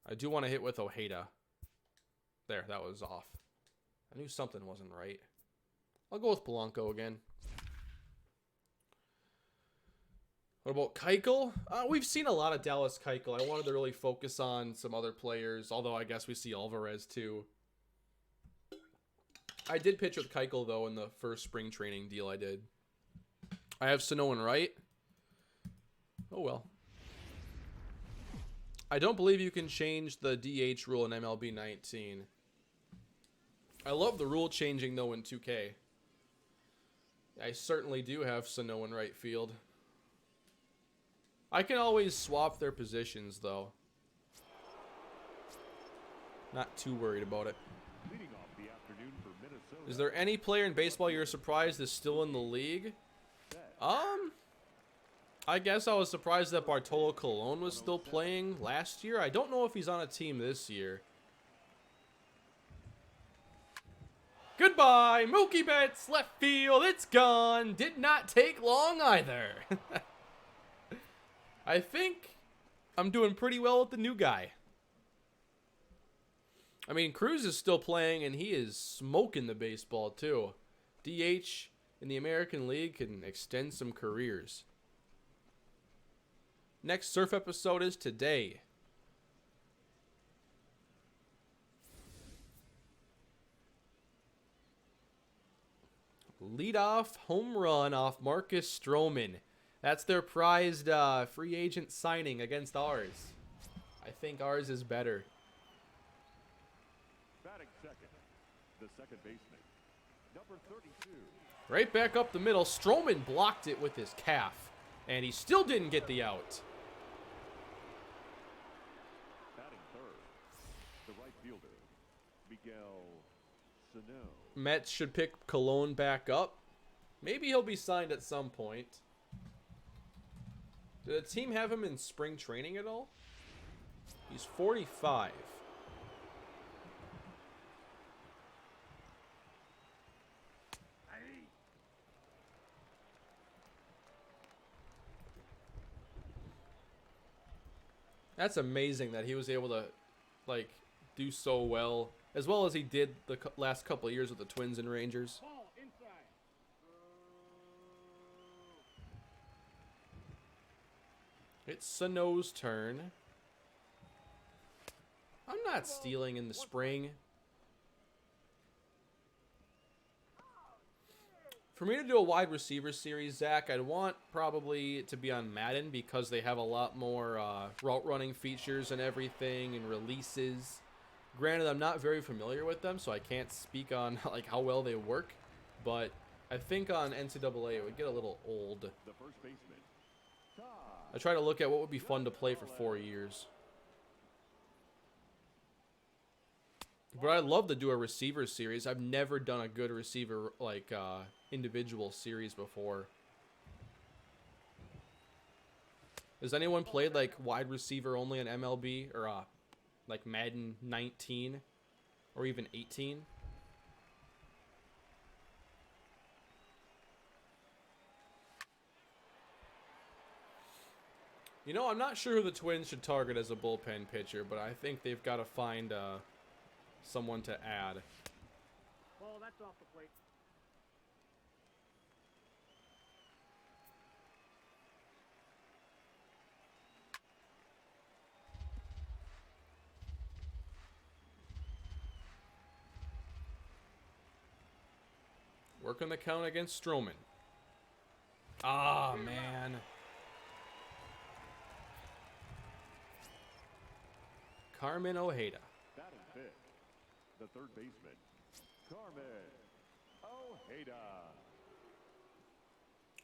I do want to hit with Ojeda. There, that was off. I knew something wasn't right. I'll go with Polanco again. What about Keuchel? We've seen a lot of Dallas Keuchel. I wanted to really focus on some other players, although I guess we see Alvarez too. I did pitch with Keuchel, though, in the first spring training deal I did. I have Sano in right. Oh, well. I don't believe you can change the DH rule in MLB 19. I love the rule changing, though, in 2K. I certainly do have Sano in right field. I can always swap their positions, though. Not too worried about it. Leading off the afternoon for Minnesota. Is there any player in baseball you're surprised is still in the league? I guess I was surprised that Bartolo Colon was still playing last year. I don't know if he's on a team this year. Goodbye, Mookie Betts, left field, it's gone. Did not take long either. I think I'm doing pretty well with the new guy. I mean, Cruz is still playing, and he is smoking the baseball, too. DH in the American League can extend some careers. Next surf episode is today. Leadoff home run off Marcus Stroman. That's their prized free agent signing against ours. I think ours is better. Batting second, the second baseman, number 32. Right back up the middle. Stroman blocked it with his calf, and he still didn't get the out. Batting third, the right fielder, Miguel Sano. Mets should pick Colon back up. Maybe he'll be signed at some point. Did the team have him in spring training at all? He's 45. That's amazing that he was able to, like, do so well as he did the last couple of years with the Twins and Rangers. Ball inside. It's Sano's turn. I'm not stealing in the spring. For me to do a wide receiver series, Zach, I'd want probably to be on Madden because they have a lot more route running features and everything and releases. Granted, I'm not very familiar with them, so I can't speak on like how well they work. But I think on NCAA it would get a little old. The first baseman, Todd. I try to look at what would be fun to play for 4 years. But I'd love to do a receiver series. I've never done a good receiver like individual series before. Has anyone played like wide receiver only on MLB or like Madden 19 or even 18? You know, I'm not sure who the Twins should target as a bullpen pitcher, but I think they've got to find someone to add. Ball, that's off the plate. Working the count against Stroman. Ah, man. Carmen Ojeda. Batting fifth, the third baseman, Carmen Ojeda.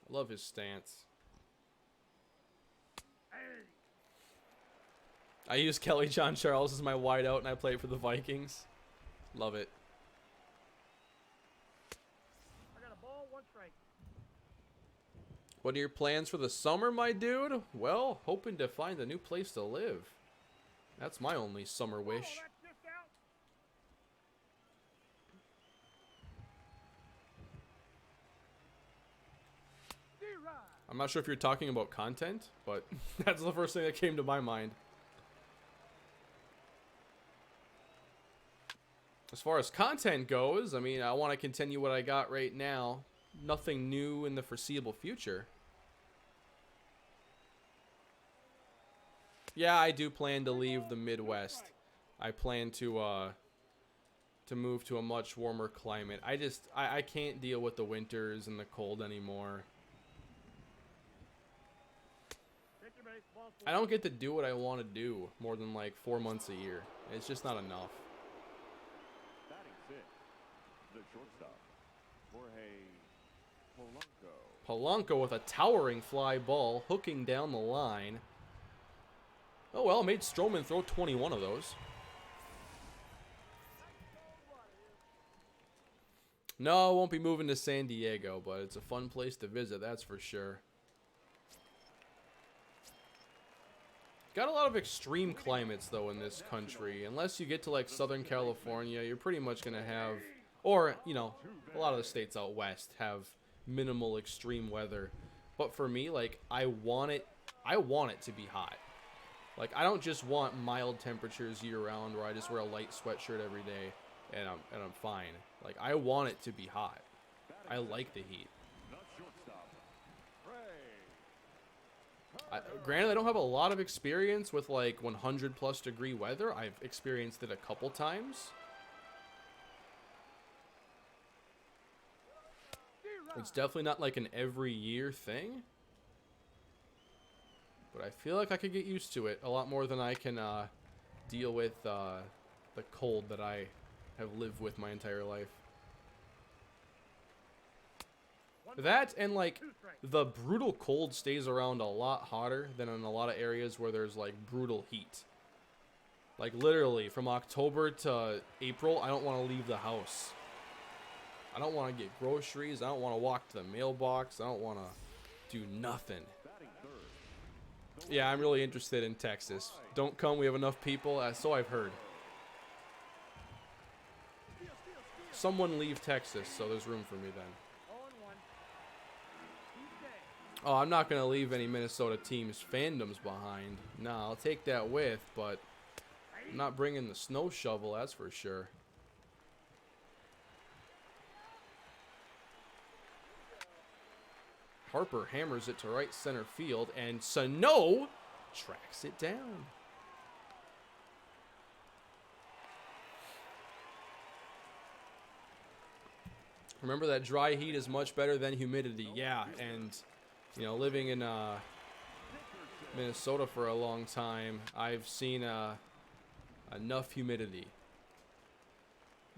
Love his stance. I use Kelly John Charles as my wideout, and I play for the Vikings. Love it. I got a ball, 1 strike. What are your plans for the summer, my dude? Well, hoping to find a new place to live. That's my only summer wish. Oh, that's just out. D-Rod. I'm not sure if you're talking about content, but that's the first thing that came to my mind. As far as content goes, I mean, I want to continue what I got right now. Nothing new in the foreseeable future. Yeah, I do plan to leave the Midwest. I plan to move to a much warmer climate. I can't deal with the winters and the cold anymore. Take your base, ball, I don't get to do what I want to do more than like 4 months a year. It's just not enough. Batting sixth, the shortstop, Jorge Polanco. Polanco with a towering fly ball, hooking down the line. Oh well, made Stroman throw 21 of those. No, I won't be moving to San Diego, but it's a fun place to visit, that's for sure. Got a lot of extreme climates, though, in this country. Unless you get to, like, Southern California, you're pretty much going to have... Or, you know, a lot of the states out west have minimal extreme weather. But for me, like, I want it to be hot. Like, I don't just want mild temperatures year-round where I just wear a light sweatshirt every day and I'm fine. Like, I want it to be hot. I like the heat. Granted, I don't have a lot of experience with, like, 100-plus degree weather. I've experienced it a couple times. It's definitely not, like, an every-year thing. But I feel like I could get used to it a lot more than I can deal with the cold that I have lived with my entire life. That and, like, the brutal cold stays around a lot hotter than in a lot of areas where there's, like, brutal heat. Like, literally, from October to April, I don't want to leave the house. I don't want to get groceries. I don't want to walk to the mailbox. I don't want to do nothing. Yeah, I'm really interested in Texas. Don't come, we have enough people, so I've heard. Someone leave Texas, so there's room for me then. Oh, I'm not going to leave any Minnesota teams' fandoms behind. Nah, I'll take that with, but I'm not bringing the snow shovel, that's for sure. Harper hammers it to right center field, and Sano tracks it down. Remember that dry heat is much better than humidity. Yeah, and, you know, living in Minnesota for a long time, I've seen enough humidity.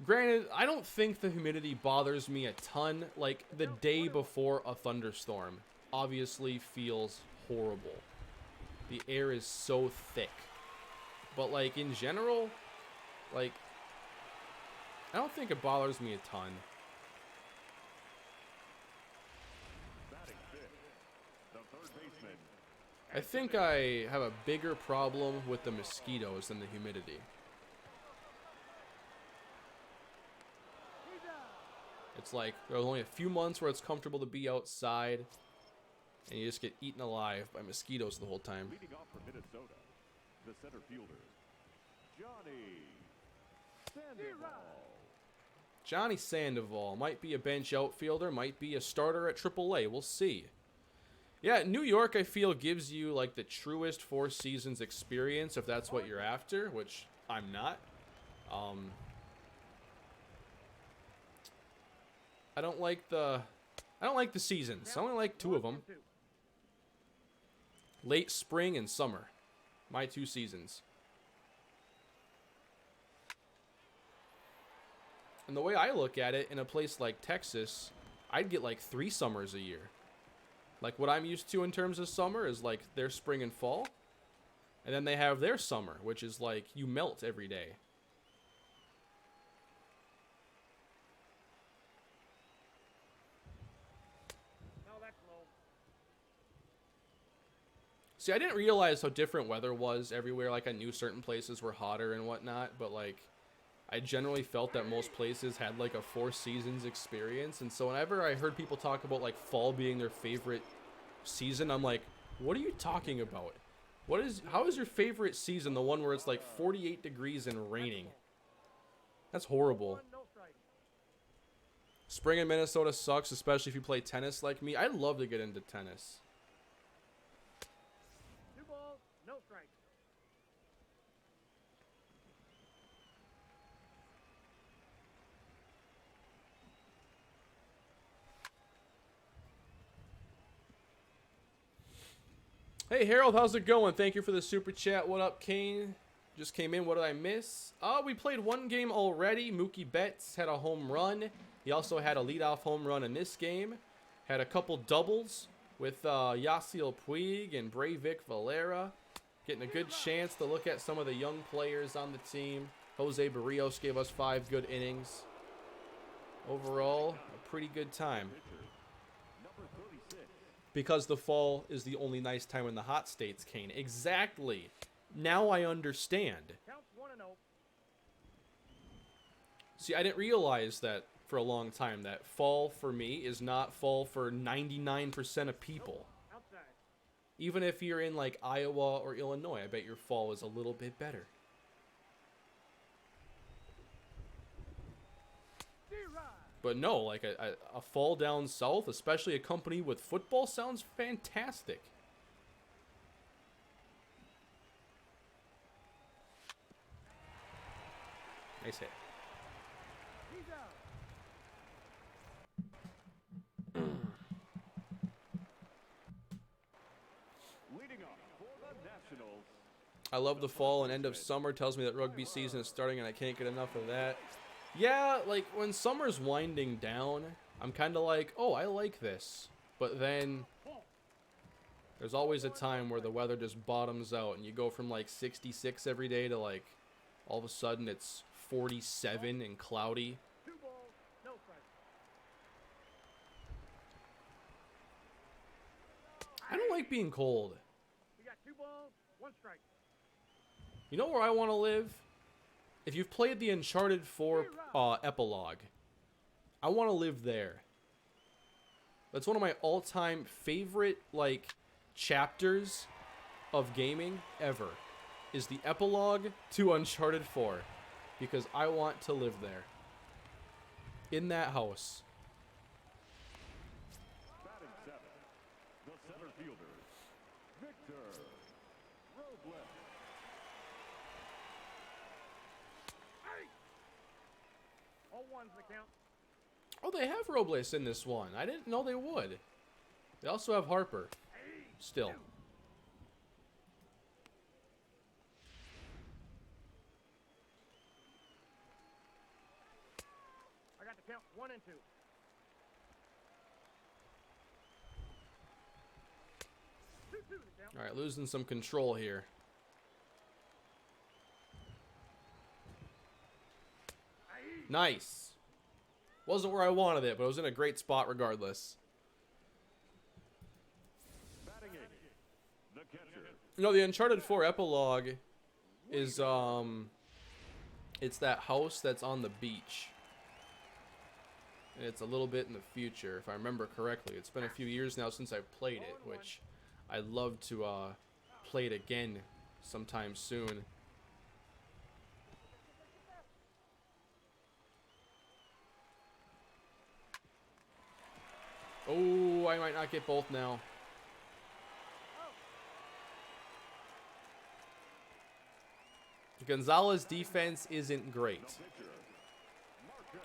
Granted, I don't think the humidity bothers me a ton. Like, the day before a thunderstorm obviously feels horrible. The air is so thick. But, like, in general, like, I don't think it bothers me a ton. I think I have a bigger problem with the mosquitoes than the humidity. It's like there's only a few months where it's comfortable to be outside, and you just get eaten alive by mosquitoes the whole time. Leading off for Minnesota, the center fielder, Johnny Sandoval. Johnny Sandoval might be a bench outfielder, might be a starter at AAA. We'll see. Yeah, New York, I feel, gives you, like, the truest Four Seasons experience, if that's what you're after, which I'm not. I don't like the I don't like the seasons. I only like 2 of them. Late spring and summer. My 2 seasons. And the way I look at it, in a place like Texas, I'd get like 3 summers a year. Like what I'm used to in terms of summer is like their spring and fall. And then they have their summer, which is like you melt every day. No, that's low. See, I didn't realize how different weather was everywhere. Like I knew certain places were hotter and whatnot, but like I generally felt that most places had like a 4 seasons experience. And so whenever I heard people talk about like fall being their favorite season, I'm like, what are you talking about? How is your favorite season the one where it's like 48 degrees and raining? That's horrible. 1, no strike. Spring in Minnesota sucks, especially if you play tennis like me. I'd love to get into tennis. 2 balls, no strike. Hey Harold, how's it going? Thank you for the super chat. What up, Kane? Just came in. What did I miss? We played 1 game already. Mookie Betts had a home run. He also had a leadoff home run in this game. Had a couple doubles with Yasiel Puig and Breivik Valera. Getting a good chance to look at some of the young players on the team. Jose Barrios gave us 5 good innings. Overall, a pretty good time. Because the fall is the only nice time in the hot states, Kane. Exactly. Now I understand. Counts 1 and 0. See, I didn't realize that for a long time, that fall for me is not fall for 99% of people. Outside. Even if you're in like Iowa or Illinois, I bet your fall is a little bit better. But no, like a fall down south, especially accompanied with football, sounds fantastic. Nice hit. He's out. Leading off for the Nationals. I love the fall and end of summer. Tells me that rugby season is starting and I can't get enough of that. Yeah, like when summer's winding down, I'm kind of like, oh, I like this. But then there's always a time where the weather just bottoms out and you go from like 66 every day to like all of a sudden it's 47 and cloudy. 2 balls, no strike. I don't like being cold. We got 2 balls, 1 strike. You know where I want to live? If you've played the Uncharted 4 epilogue, I want to live there. That's one of my all-time favorite, like, chapters of gaming ever, is the epilogue to Uncharted 4, because I want to live there. In that house. Batting 7, the center fielder, Victor Robles. 0-1's the count. Oh, they have Robles in this one. I didn't know they would. They also have Harper. Still. I got the count 1 and 2. The count. All right, losing some control here. Nice. Wasn't where I wanted it, but it was in a great spot regardless. Batting 8, the catcher, You know, the Uncharted 4 epilogue is, it's that house that's on the beach. And it's a little bit in the future, if I remember correctly. It's been a few years now since I've played it, which I'd love to, play it again sometime soon. Oh, I might not get both now. Gonzalez defense isn't great.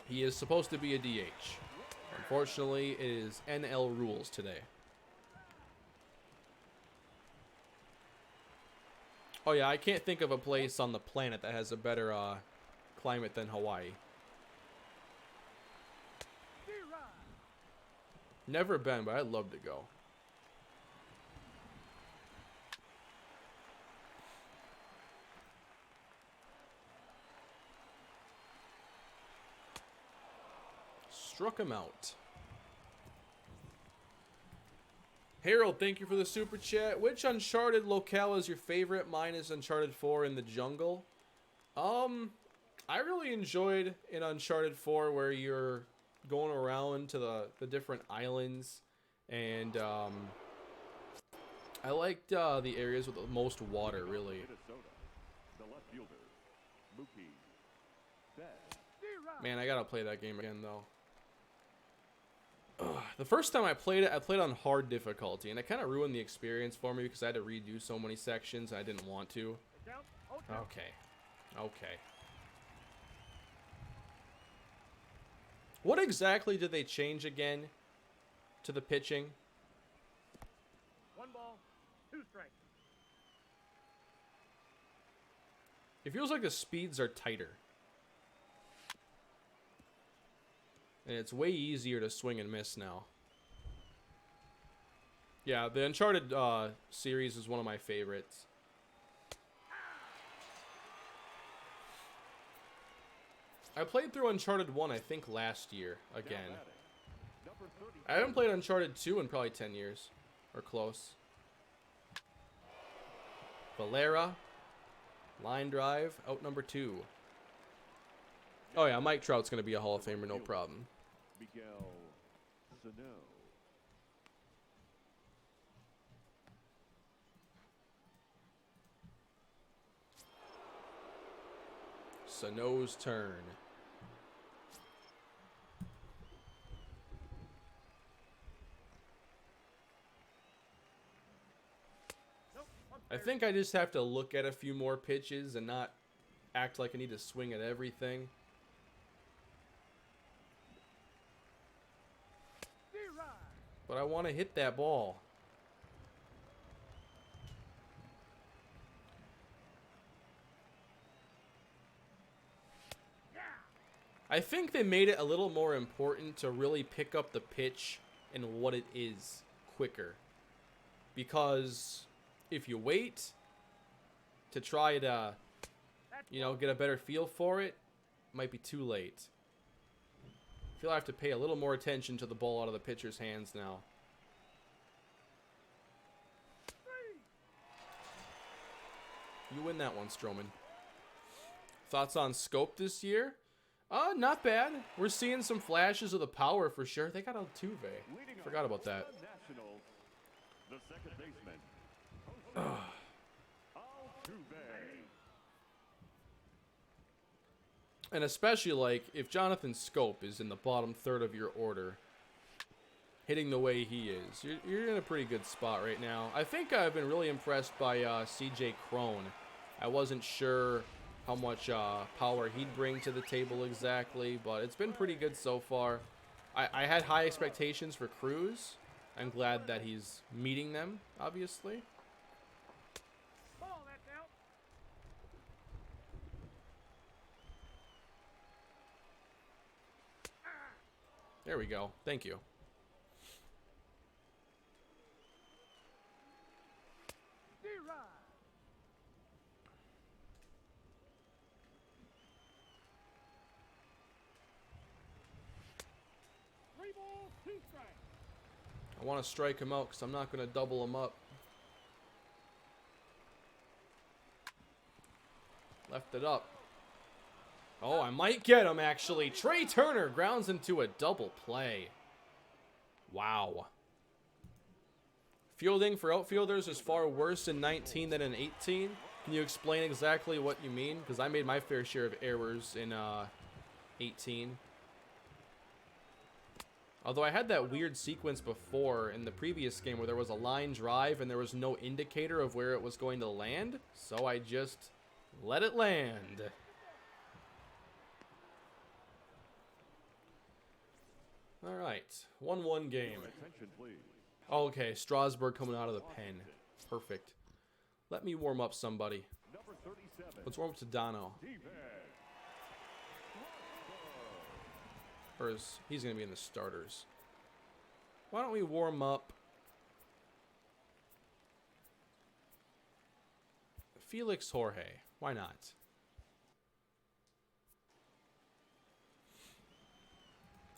He is supposed to be a DH. Unfortunately, it is NL rules today. Oh yeah, I can't think of a place on the planet that has a better climate than Hawaii. Never been, but I'd love to go. Struck him out. Harold, thank you for the super chat. Which Uncharted locale is your favorite? Mine is Uncharted 4 in the jungle. I really enjoyed in Uncharted 4 where you're going around to the different islands, and I liked the areas with the most water, really. Man, I gotta play that game again though. The first time I played it on hard difficulty, and it kind of ruined the experience for me because I had to redo so many sections and I didn't want to. Okay. What exactly did they change again to the pitching? 1 ball, 2 strikes. It feels like the speeds are tighter. And it's way easier to swing and miss now. Yeah, the Uncharted series is one of my favorites. I played through Uncharted 1, I think, last year again. I haven't played Uncharted 2 in probably 10 years. Or close. Valera. Line drive. Out number 2. Oh yeah, Mike Trout's going to be a Hall of Famer, no problem. Miguel Sano. Sano's turn. I think I just have to look at a few more pitches and not act like I need to swing at everything. But I want to hit that ball. I think they made it a little more important to really pick up the pitch and what it is quicker. Because if you wait to try to, get a better feel for it, it might be too late. I feel I have to pay a little more attention to the ball out of the pitcher's hands now. You win that one, Stroman. Thoughts on Scope this year? Not bad. We're seeing some flashes of the power for sure. They got Altuve. Forgot about that. The second baseman. And especially, like, if Jonathan Scope is in the bottom third of your order, hitting the way he is, you're in a pretty good spot right now. I think I've been really impressed by CJ Cron. I wasn't sure how much power he'd bring to the table exactly, but it's been pretty good so far. I had high expectations for Cruz. I'm glad that he's meeting them, obviously. Ball, that's out. There we go. Thank you. I want to strike him out because I'm not going to double him up. Left it up. Oh, I might get him, actually. Trey Turner grounds into a double play. Wow. Fielding for outfielders is far worse in 19 than in 18. Can you explain exactly what you mean? Because I made my fair share of errors in 18. Although I had that weird sequence before in the previous game where there was a line drive and there was no indicator of where it was going to land. So I just let it land. All right, 1-1 game. Your attention, please. Okay, Strasburg coming out of the pen. Perfect. Let me warm up somebody. Number 37. Let's warm up to Dono. Or he's going to be in the starters. Why don't we warm up Felix Jorge? Why not?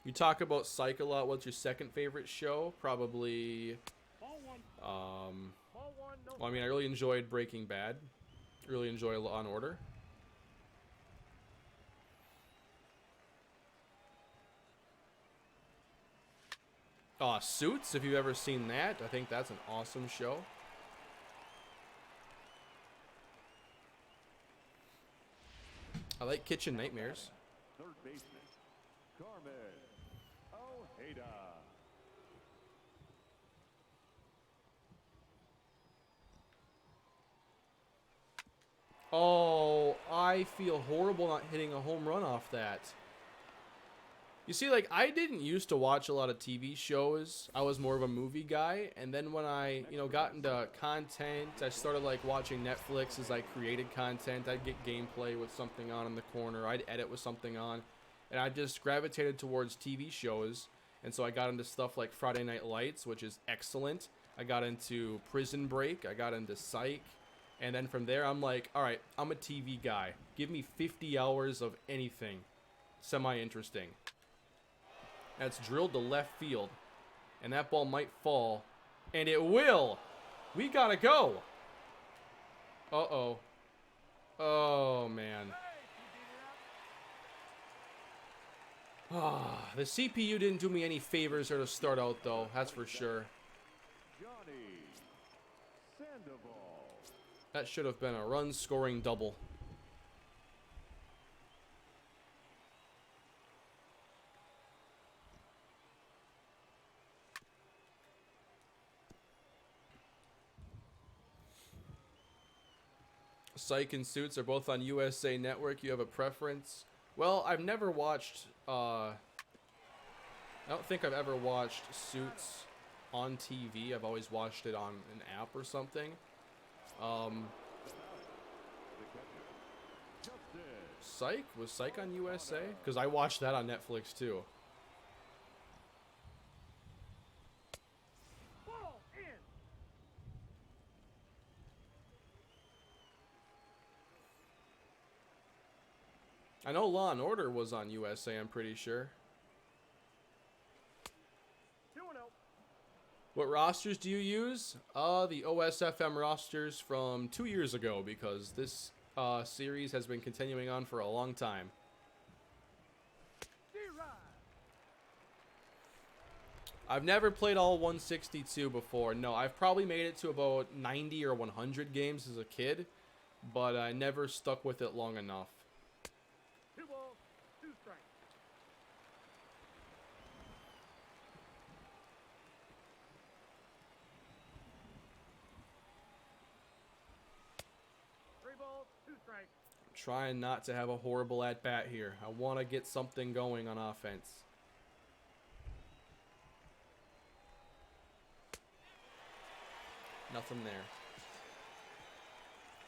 You talk about Psych a lot. What's your second favorite show? Probably, Ball one. Ball one. No. well, I mean, I really enjoyed Breaking Bad. Really enjoy Law and Order. Suits, if you've ever seen that. I think that's an awesome show. I like Kitchen Nightmares. Third baseman, Carmen Ojeda. Oh, I feel horrible not hitting a home run off that. You see, like, I didn't used to watch a lot of TV shows. I was more of a movie guy. And then when I, got into content, I started, like, watching Netflix as I created content. I'd get gameplay with something on in the corner. I'd edit with something on. And I just gravitated towards TV shows. And so I got into stuff like Friday Night Lights, which is excellent. I got into Prison Break. I got into Psych. And then from there, I'm like, all right, I'm a TV guy. Give me 50 hours of anything semi-interesting. That's drilled to left field. And that ball might fall. And it will. We gotta go. Uh-oh. Oh, man. The CPU didn't do me any favors there to start out, though. That's for sure. Johnny Sandoval. That should have been a run-scoring double. Psych and Suits are both on USA Network. You have a preference? Well, I've never watched, I don't think I've ever watched Suits on TV. I've always watched it on an app or something. Psych? Was Psych on USA? Because I watched that on Netflix too. Ball in. I know Law and Order was on USA, I'm pretty sure. 2-0. What rosters do you use? The OSFM rosters from 2 years ago, because this series has been continuing on for a long time. D-Rod. I've never played all 162 before. No, I've probably made it to about 90 or 100 games as a kid, but I never stuck with it long enough. 2 balls, 2 strikes. Three balls, 2 strikes. I'm trying not to have a horrible at-bat here. I want to get something going on offense. Nothing there.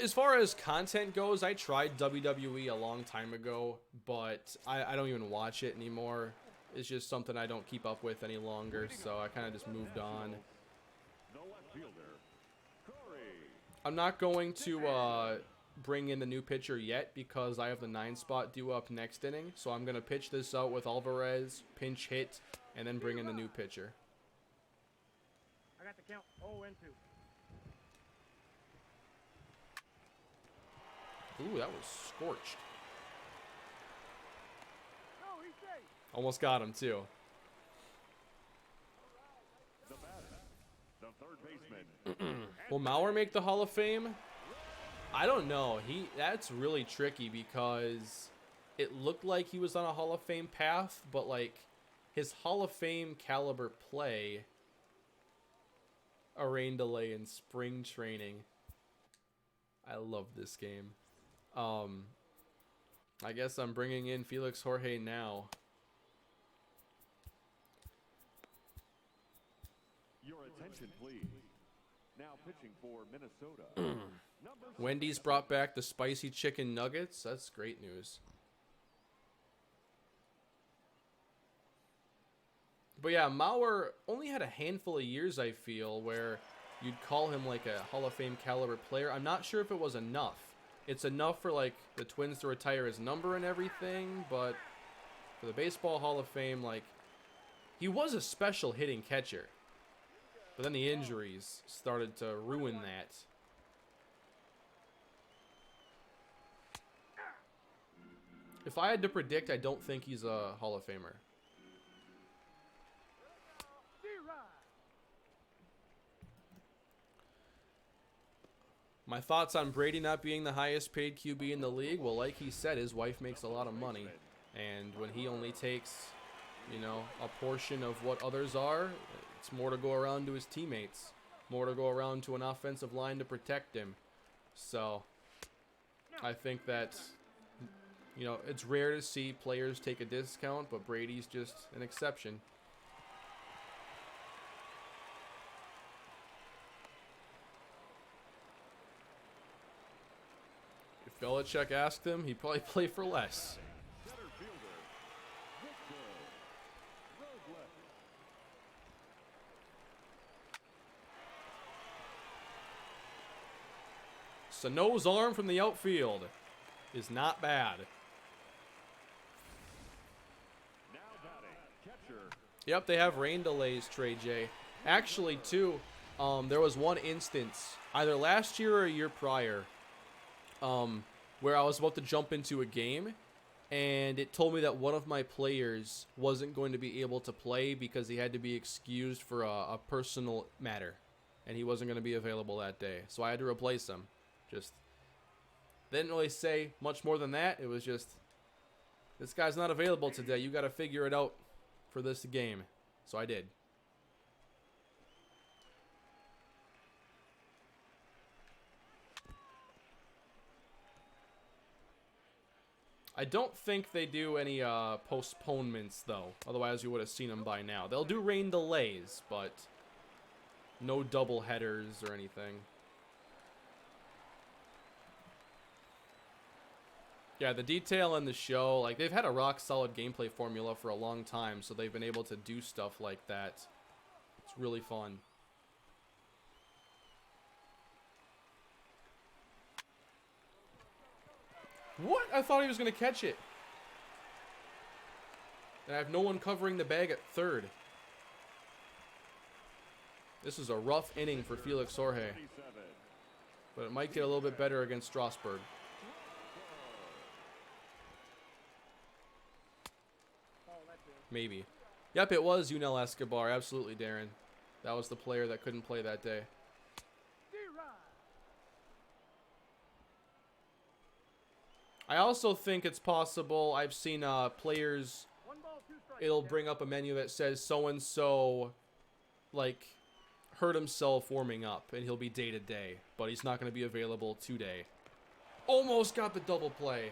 As far as content goes, I tried WWE a long time ago, but I don't even watch it anymore. It's just something I don't keep up with any longer, so I kind of just moved on. No left fielder, Corey. I'm not going to bring in the new pitcher yet because I have the 9 spot due up next inning, so I'm going to pitch this out with Alvarez, pinch hit, and then bring in the new pitcher. I got the count 0-2. Ooh, that was scorched. No, he's safe. Almost got him, too. The batter, the third baseman. Will Mauer make the Hall of Fame? I don't know. That's really tricky because it looked like he was on a Hall of Fame path, but like his Hall of Fame caliber play, a rain delay in spring training. I love this game. I guess I'm bringing in Felix Jorge now. Attention, please. Now pitching for Minnesota. Wendy's brought back the spicy chicken nuggets. That's great news. But yeah, Mauer only had a handful of years, I feel, where you'd call him like a Hall of Fame caliber player. I'm not sure if it was enough. It's enough for like the Twins to retire his number and everything, but for the Baseball Hall of Fame, like, he was a special hitting catcher. But then the injuries started to ruin that. If I had to predict, I don't think he's a Hall of Famer. My thoughts on Brady not being the highest paid QB in the league? Well, like he said, his wife makes a lot of money. And when he only takes, you know, a portion of what others are, it's more to go around to his teammates. More to go around to an offensive line to protect him. So, I think that, you know, it's rare to see players take a discount, but Brady's just an exception. If Belichick asked him, he'd probably play for less. Sano's arm from the outfield is not bad. Yep, they have rain delays, Trey J. Actually, too, there was one instance, either last year or a year prior, where I was about to jump into a game, and it told me that one of my players wasn't going to be able to play because he had to be excused for a personal matter, and he wasn't going to be available that day. So I had to replace him. Just didn't really say much more than that. It was just, this guy's not available today. You got to figure it out for this game. So I did. I don't think they do any postponements, though. Otherwise, you would have seen them by now. They'll do rain delays, but no double headers or anything. Yeah, the detail in the show, like, they've had a rock-solid gameplay formula for a long time, so they've been able to do stuff like that. It's really fun. What? I thought he was going to catch it. And I have no one covering the bag at third. This is a rough inning for Felix Jorge. But it might get a little bit better against Strasburg. Maybe. Yep, it was Yunel Escobar. Absolutely, Darren. That was the player that couldn't play that day. I also think it's possible, I've seen players, it'll bring up a menu that says so-and-so, like, hurt himself warming up, and he'll be day-to-day, but he's not going to be available today. Almost got the double play.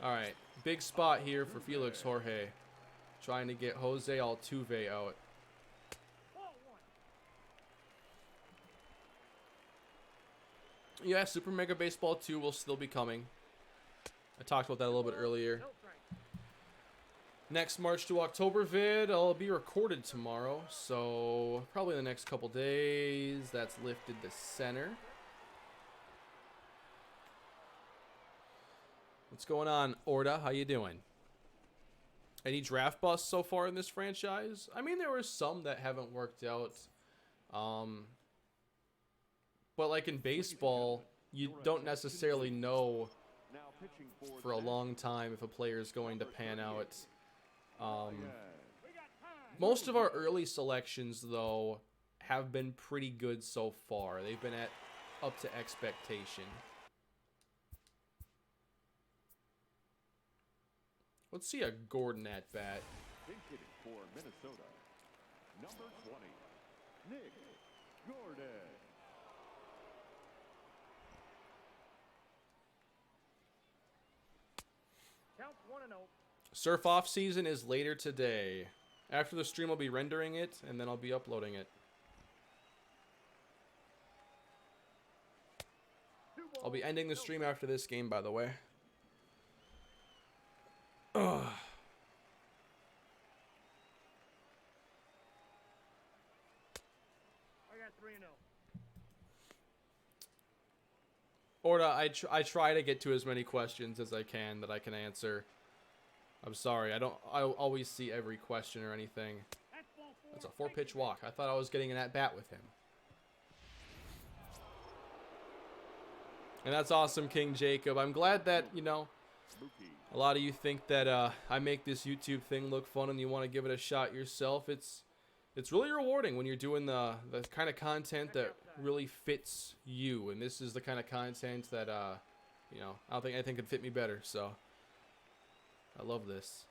Alright, big spot here for Felix Jorge. Trying to get Jose Altuve out. Yeah, Super Mega Baseball 2 will still be coming. I talked about that a little bit earlier. Next March to October vid, I'll be recorded tomorrow. So, probably the next couple days. That's lifted to center. What's going on, Orda? How you doing? Any draft busts so far in this franchise? I mean, there were some that haven't worked out. But like in baseball, you don't necessarily know for a long time if a player is going to pan out. Most of our early selections, though, have been pretty good so far. They've been up to expectation. Let's see a Gordon at bat. For Minnesota, number 20, Nick Gordon. Count 1-0. Surf off season is later today. After the stream, I'll be rendering it, and then I'll be uploading it. I'll be ending the stream after this game, by the way. Ugh. I got 3-0. Orta, I try to get to as many questions as I can that I can answer. I'm sorry, I don't always see every question or anything. That's a 4-pitch walk. I thought I was getting an at-bat with him. And that's awesome, King Jacob. I'm glad that, you know, a lot of you think that I make this YouTube thing look fun and you want to give it a shot yourself. It's really rewarding when you're doing the kind of content that really fits you. And this is the kind of content that, you know, I don't think anything could fit me better. So, I love this.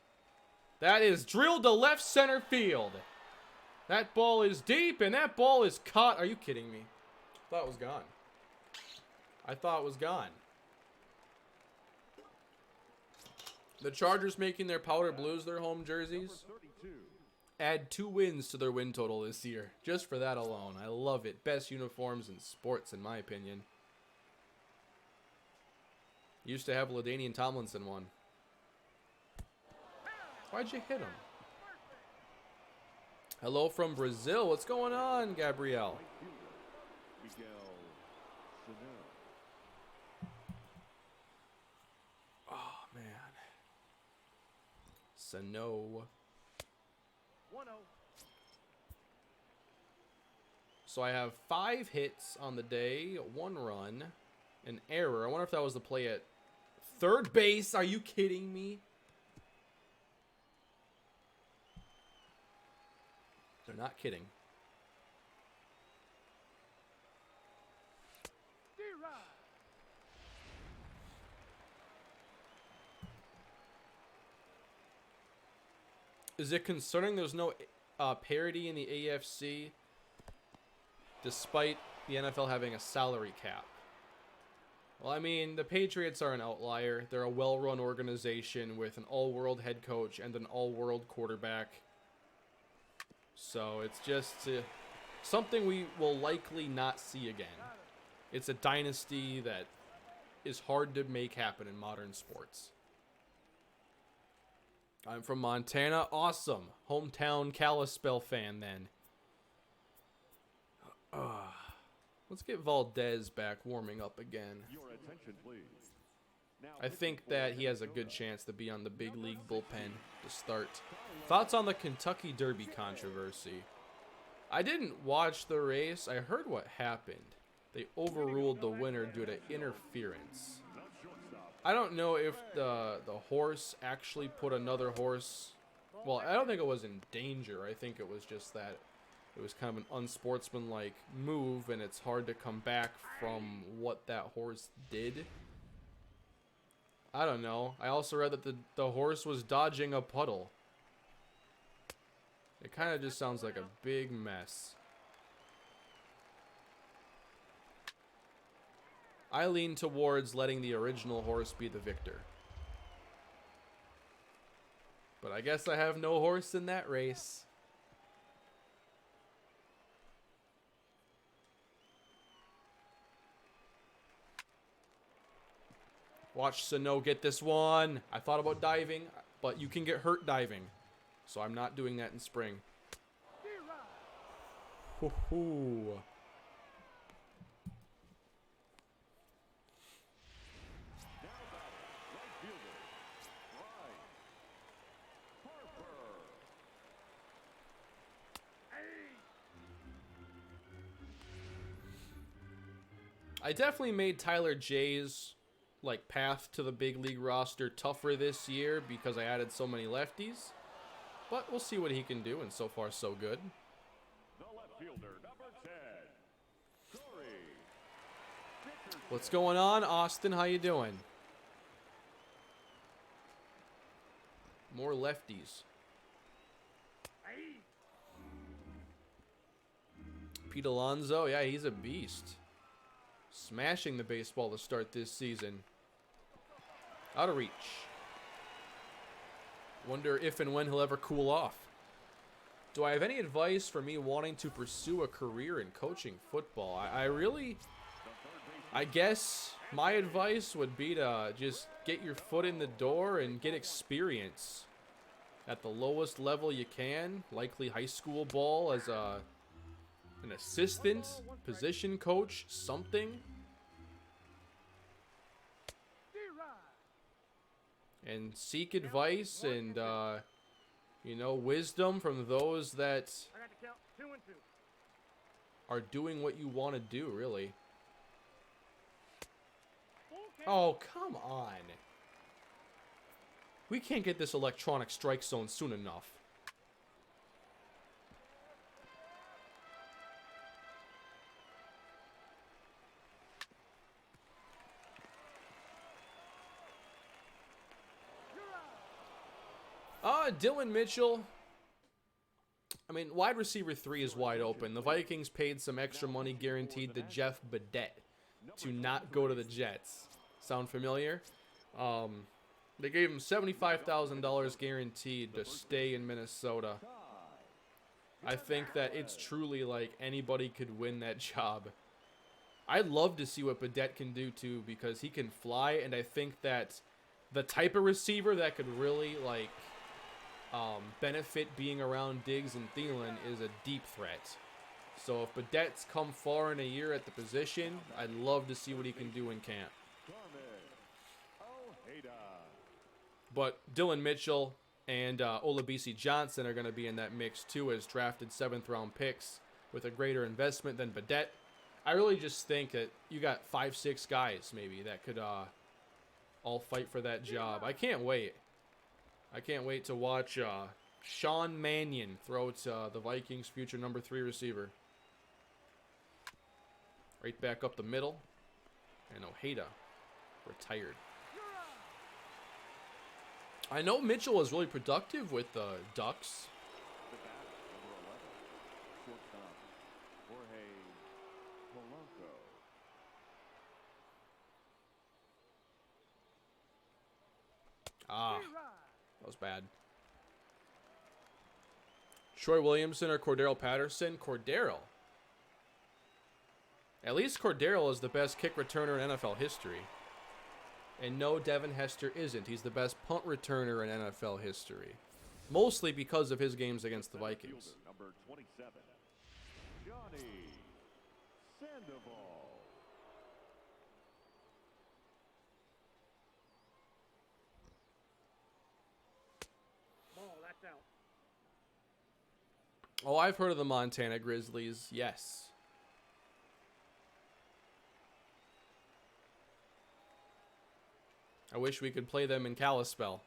That is drilled to left center field. That ball is deep, and that ball is caught. Are you kidding me? I thought it was gone. I thought it was gone. The Chargers making their powder blues their home jerseys. Add 2 wins to their win total this year. Just for that alone. I love it. Best uniforms in sports, in my opinion. Used to have LaDainian Tomlinson one. Why'd you hit him? Hello from Brazil. What's going on, Gabrielle? Oh, man. Sano. 1-0. So I have 5 hits on the day, 1 run, an error. I wonder if that was the play at third base. Are you kidding me? They're not kidding. Is it concerning there's no parity in the AFC despite the NFL having a salary cap? Well, I mean, the Patriots are an outlier. They're a well-run organization with an all-world head coach and an all-world quarterback. So it's just something we will likely not see again. It's a dynasty that is hard to make happen in modern sports. I'm from Montana. Awesome. Hometown Kalispell fan then. Let's get Valdez back warming up again. Your attention, please. Now, I think that he has a good chance to be on the big league bullpen to start. Thoughts on the Kentucky Derby controversy? I didn't watch the race. I heard what happened. They overruled the winner due to interference. I don't know if the horse actually put another horse... Well, I don't think it was in danger. I think it was just that it was kind of an unsportsmanlike move, and it's hard to come back from what that horse did. I don't know. I also read that the horse was dodging a puddle. It kind of just sounds like a big mess. I lean towards letting the original horse be the victor. But I guess I have no horse in that race. Watch Sano get this one. I thought about diving, but you can get hurt diving. So I'm not doing that in spring. Hoo-hoo. I definitely made Tyler J's path to the big league roster tougher this year because I added so many lefties. But we'll see what he can do, and so far so good. the left fielder, number 10, Corey. What's going on, Austin? How you doing? More lefties. Pete Alonso, yeah, he's a beast. Smashing the baseball to start this season. Out of reach. Wonder if and when he'll ever cool off. Do I have any advice for me wanting to pursue a career in coaching football? I guess my advice would be to just get your foot in the door and get experience at the lowest level you can, likely high school ball as an assistant, position coach, something. And seek advice and, you know, wisdom from those that I got to count 2 and 2. are doing what you want to do, really. Full count. Oh, come on. We can't get this electronic strike zone soon enough. Dylan Mitchell. I mean, wide receiver 3 is wide open. The Vikings paid some extra money guaranteed to Jeff Badette to not go to the Jets. Sound familiar? They gave him $75,000 guaranteed to stay in Minnesota. I think that it's truly like anybody could win that job. I'd love to see what Badette can do too, because he can fly, and I think that the type of receiver that could really like benefit being around Diggs and Thielen is a deep threat. So if Badette's come far in a year at the position, I'd love to see what he can do in camp. But Dylan Mitchell and Olabisi Johnson are going to be in that mix too as drafted 7th round picks with a greater investment than Badette. I really just think that you got 5-6 guys maybe that could all fight for that job. I can't wait. I can't wait to watch Sean Mannion throw to the Vikings' future number 3 receiver. Right back up the middle. And Ojeda retired. I know Mitchell was really productive with the Ducks. That was bad. Troy Williamson or Cordero Patterson? Cordero. At least Cordero is the best kick returner in NFL history. And no, Devin Hester isn't. He's the best punt returner in NFL history. Mostly because of his games against the Vikings. Number 27, Johnny Sandoval. Ball, that's out. Oh, I've heard of the Montana Grizzlies. Yes. I wish we could play them in Kalispell.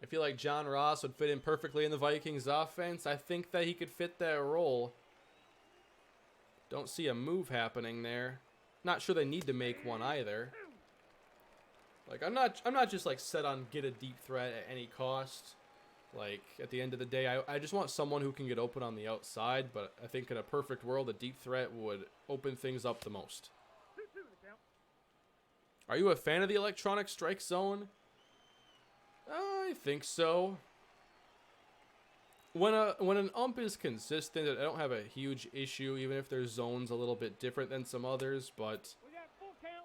I feel like John Ross would fit in perfectly in the Vikings offense. I think that he could fit that role. Don't see a move happening there. Not sure they need to make one either. Like I'm not just like set on get a deep threat at any cost. Like at the end of the day, I just want someone who can get open on the outside, but I think in a perfect world, a deep threat would open things up the most. 2-2 the count. Are you a fan of the electronic strike zone? I think so. When an ump is consistent, I don't have a huge issue, even if their zone's a little bit different than some others, but We got full count.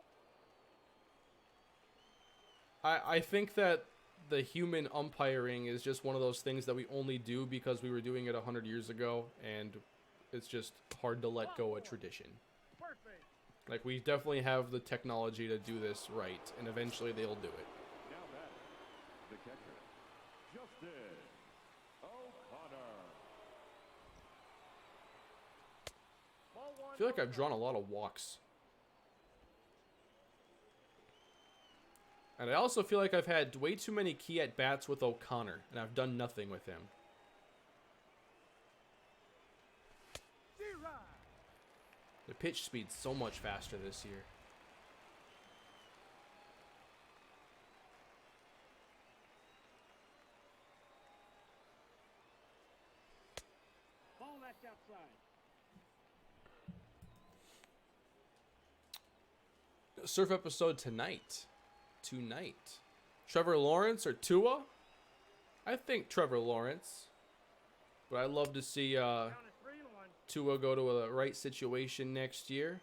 I think that the human umpiring is just one of those things that we only do because we were doing it 100 years ago, and it's just hard to let go of tradition. First base. Like, we definitely have the technology to do this right, and eventually they'll do it. Now back, the catcher, Justin O'Connor. Ball one. I feel like I've drawn a lot of walks. And I also feel like I've had way too many key at-bats with O'Connor, and I've done nothing with him. The pitch speed's so much faster this year. Ball, that's outside. Surf episode tonight. Trevor Lawrence or Tua? I think Trevor Lawrence. But I'd love to see Count is 3-1. Tua go to a right situation next year.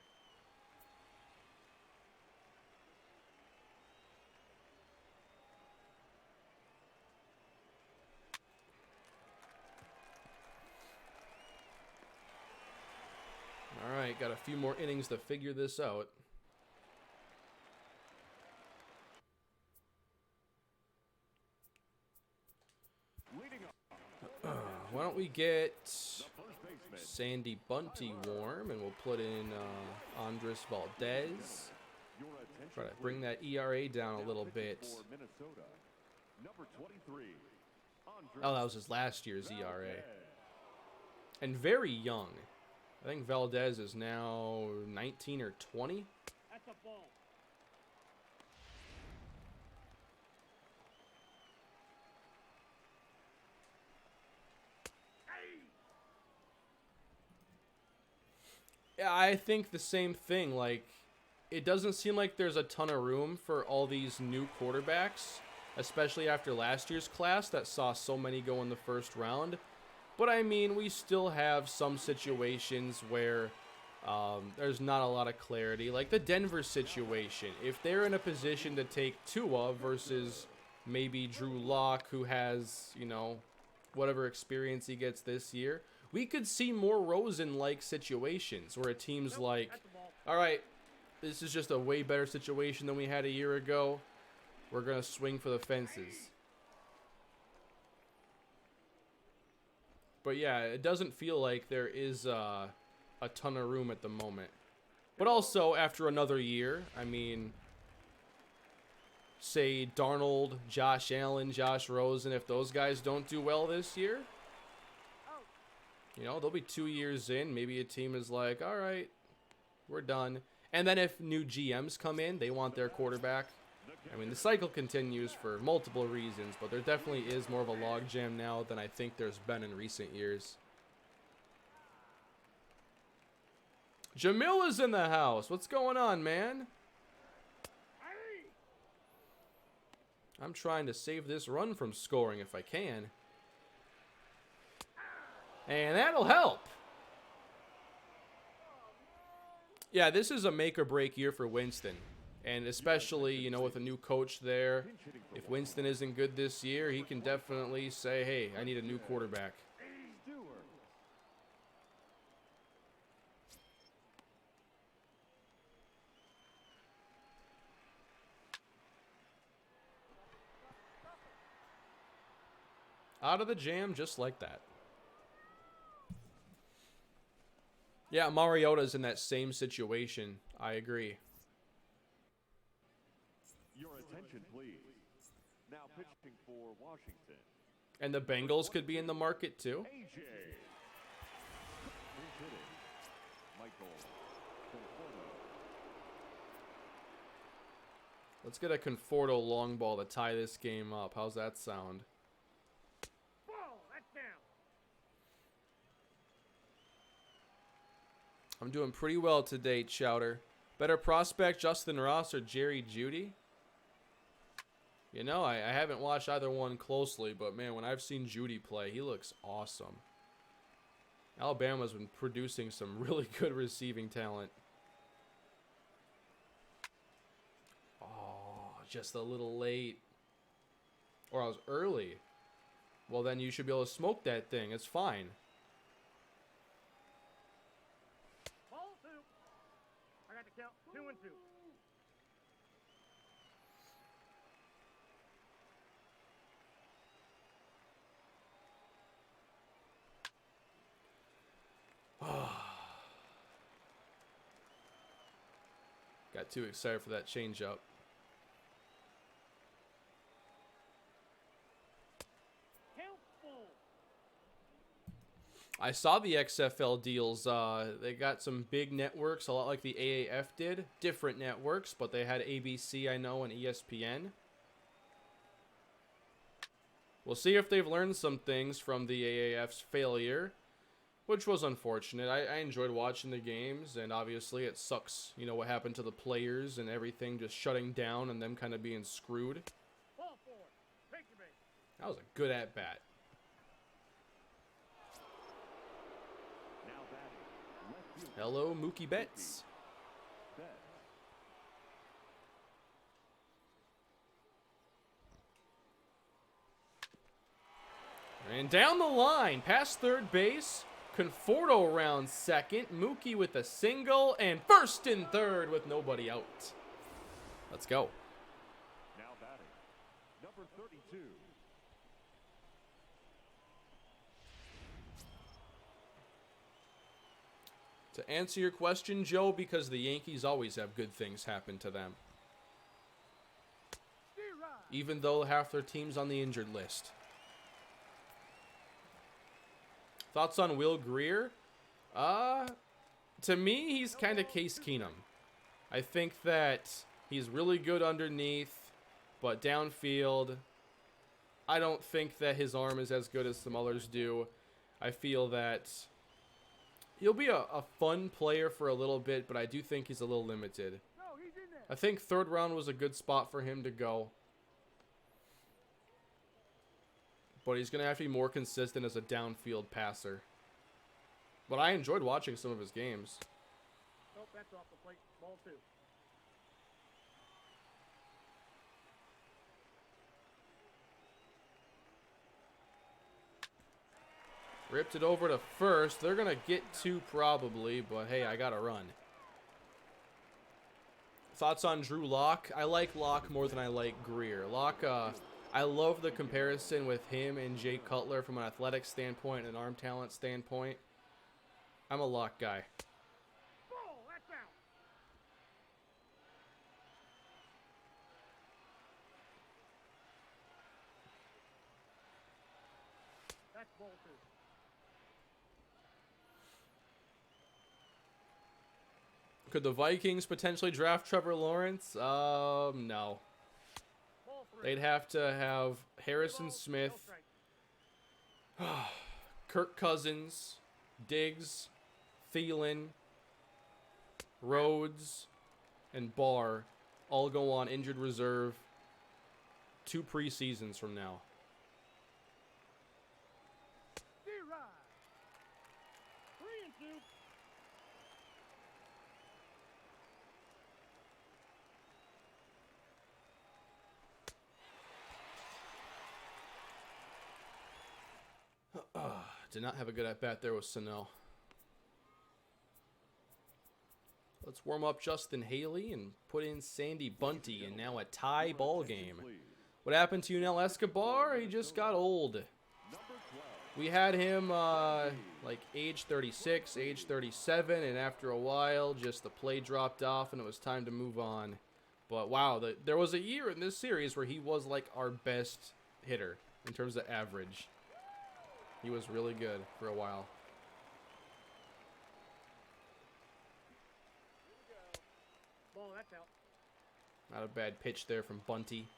All right, got a few more innings to figure this out. Leading up, Why don't we get the first baseman. Sandy Bunty warm, and we'll put in Andres Valdez. Your attention, Try to bring that ERA down a now little pitching bit. for Minnesota, number 23, Andres Oh, that was his last year's ERA. Valdez. And very young. I think Valdez is now 19 or 20. That's a ball. Yeah, I think the same thing. Like, it doesn't seem like there's a ton of room for all these new quarterbacks, especially after last year's class that saw so many go in the first round. But I mean, we still have some situations where there's not a lot of clarity. Like the Denver situation. If they're in a position to take Tua versus maybe Drew Lock, who has, you know, whatever experience he gets this year, we could see more Rosen-like situations where a team's like, That's a ball. all right, this is just a way better situation than we had a year ago. We're going to swing for the fences. But yeah, it doesn't feel like there is a ton of room at the moment. But also, after another year, I mean, say Darnold, Josh Allen, Josh Rosen, if those guys don't do well this year, you know, they'll be 2 years in. Maybe a team is like, all right, we're done. And then if new GMs come in, they want their quarterback. I mean, the cycle continues for multiple reasons, but there definitely is more of a logjam now than I think there's been in recent years. Jamil is in the house. What's going on, man? I'm trying to save this run from scoring if I can. And that'll help. Yeah, this is a make or break year for Winston. And especially, you know, with a new coach there, if Winston isn't good this year, he can definitely say, hey, I need a new quarterback. Stewart. Out of the jam just like that. Yeah, Mariota's in that same situation. I agree. Your attention, please. Now pitching for Washington, And the Bengals could be in the market too. AJ. Who's hitting? Michael Conforto. Let's get a Conforto long ball to tie this game up. How's that sound? Ball. That's down. I'm doing pretty well today, Chowder. Better prospect, Justin Ross or Jerry Jeudy? You know, I haven't watched either one closely, but man, when I've seen Jeudy play, he looks awesome. Alabama's been producing some really good receiving talent. Oh, just a little late. Or I was early. Well, then you should be able to smoke that thing. It's fine. Ball 2. I got the count 2-2. Got too excited for that changeup. Count full. I saw the XFL deals. They got some big networks, a lot like the AAF did. Different networks, but they had ABC, I know, and ESPN. We'll see if they've learned some things from the AAF's failure, which was unfortunate. I enjoyed watching the games, and obviously it sucks, you know, what happened to the players and everything just shutting down and them kind of being screwed. Ball 4. Take your base. That was a good at-bat. Now batting, left fielder, Hello, Mookie Betts. Betts. And down the line, past third base. Conforto round second. Mookie with a single. And first and third with nobody out. Let's go. Now batting, number 32. To answer your question, Joe, because the Yankees always have good things happen to them. Even though half their team's on the injured list. Thoughts on Will Greer? To me, he's kind of Case Keenum. I think that he's really good underneath, but downfield, I don't think that his arm is as good as some others do. I feel that he'll be a fun player for a little bit, but I do think he's a little limited. I think third round was a good spot for him to go. But he's going to have to be more consistent as a downfield passer. But I enjoyed watching some of his games. Nope, that's off the plate. Ball 2. Ripped it over to first. They're going to get 2 probably, but hey, I got to run. Thoughts on Drew Lock? I like Lock more than I like Greer. Lock, I love the comparison with him and Jay Cutler from an athletic standpoint and arm talent standpoint. I'm a Lock guy. Ball, that's out. That's ball 2. Could the Vikings potentially draft Trevor Lawrence? No. Ball 3. They'd have to have Harrison Smith, No strike. Kirk Cousins, Diggs, Thielen, Rhodes, and Barr all go on injured reserve 2 preseasons from now. D-Rod. 3-2. Did not have a good at-bat there with Sano. Let's warm up Justin Haley and put in Sandy Bunty, and now a tie ball game. What happened to Yunel Escobar? He just got old. We had him like age 36, age 37, and after a while, just the play dropped off, and it was time to move on. But wow, there was a year in this series where he was like our best hitter in terms of average. He was really good for a while. Ball, that's out. Not a bad pitch there from Bunty.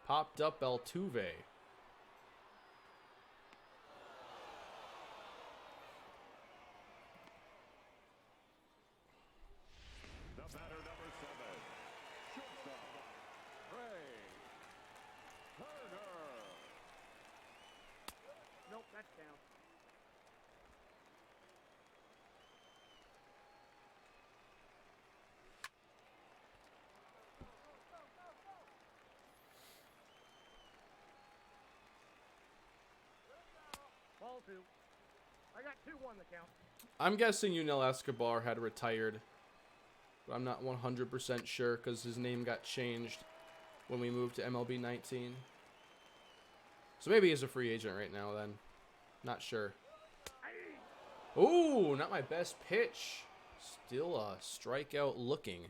Popped up Altuve. The batter, number 7. Shortstop, Ray Turner. Nope, that's down. Ball 2. I got 2-1 the count. I'm guessing Yunel Escobar had retired. But I'm not 100% sure because his name got changed when we moved to MLB 19. So maybe he's a free agent right now then. Not sure. Ooh, not my best pitch. Still a strikeout looking.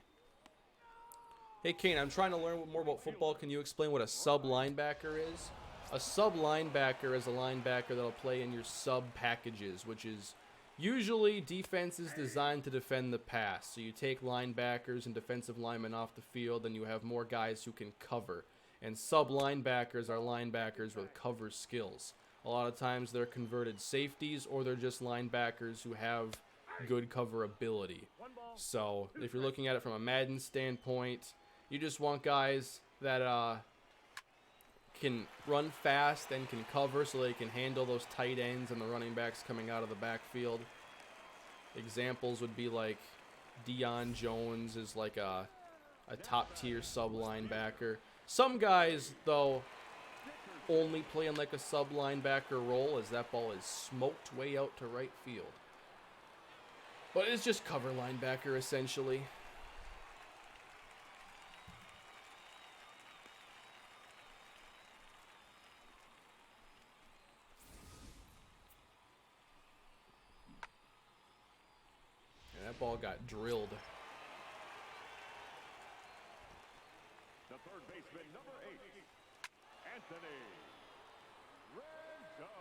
Hey, Kane, I'm trying to learn more about football. Can you explain what a sub linebacker is? A sub linebacker is a linebacker that'll play in your sub packages, which is usually defenses designed to defend the pass. So you take linebackers and defensive linemen off the field, and you have more guys who can cover. And sub linebackers are linebackers with cover skills. A lot of times they're converted safeties, or they're just linebackers who have good cover ability. So if you're looking at it from a Madden standpoint, you just want guys that can run fast and can cover, so they can handle those tight ends and the running backs coming out of the backfield. Examples would be like Deion Jones is like a top tier sub linebacker. Some guys though only play in like a sub linebacker role, as that ball is smoked way out to right field. But it's just cover linebacker essentially. And that ball got drilled. The third baseman, number 8, Anthony Rizzo.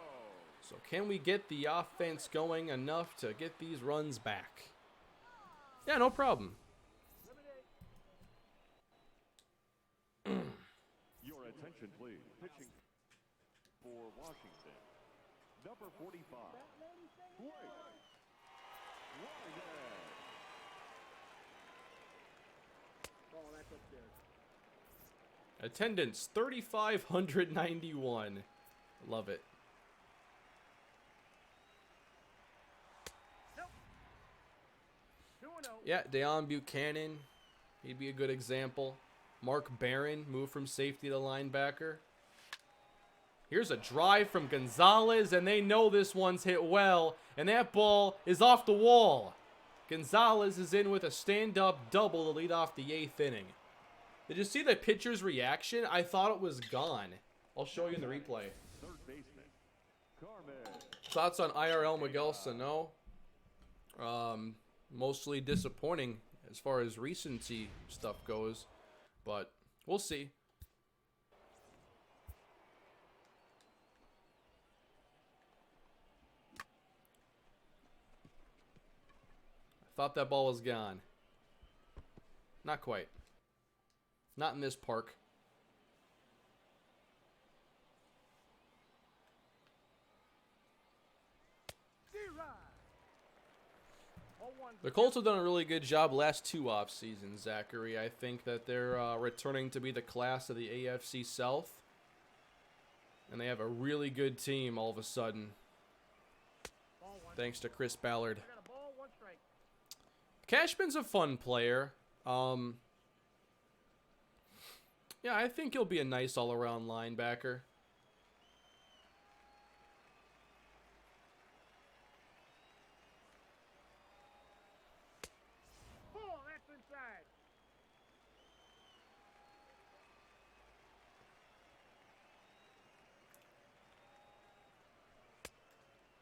So can we get the offense going enough to get these runs back? Yeah, no problem. Your attention, please. Pitching for Washington, number 45, Blake Ryan. Oh, that's upstairs. Attendance 3,591. Love it. Nope. 2-0. Yeah, Deon Buchanan. He'd be a good example. Mark Barron, moved from safety to linebacker. Here's a drive from Gonzalez, and they know this one's hit well, and that ball is off the wall. Gonzalez is in with a stand-up double to lead off the 8th inning. Did you see the pitcher's reaction? I thought it was gone. I'll show you in the replay. Third baseman, Carmen. Thoughts on IRL Miguel Sano? Mostly disappointing as far as recency stuff goes, but we'll see. I thought that ball was gone. Not quite. Not in this park. The Colts have done a really good job last 2 off seasons, Zachary. I think that they're returning to be the class of the AFC South. And they have a really good team all of a sudden. Thanks to Chris Ballard. I got a ball, 1 strike. Cashman's a fun player. Yeah, I think he'll be a nice all-around linebacker. Oh, that's inside.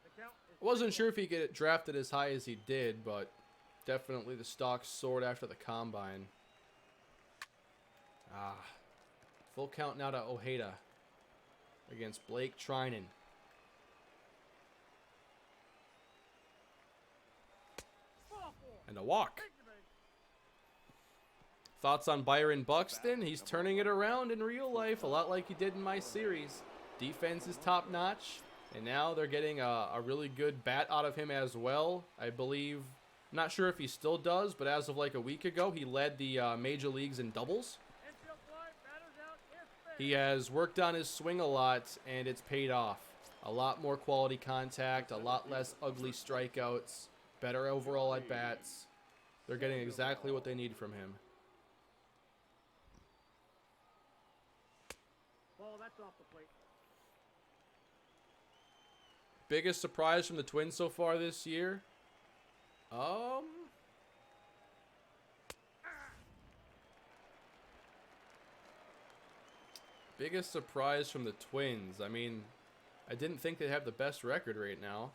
The count is I wasn't sure if he could get drafted as high as he did, but definitely the stock soared after the combine. Full count now to Ojeda against Blake Trinan. ball 4. And a walk. Take the base. Thoughts on Byron Buxton? He's turning it around in real life, a lot like he did in my series. Defense is top notch, and now they're getting a really good bat out of him as well. I believe, not sure if he still does, but as of like a week ago, he led the major leagues in doubles. Infield fly, batter's out, it's fair. He has worked on his swing a lot, and it's paid off. A lot more quality contact, a lot less ugly strikeouts, better overall at bats. They're getting exactly what they need from him. Ball, that's off the plate. Biggest surprise from the Twins so far this year? Biggest surprise from the Twins. I mean, I didn't think they'd have the best record right now,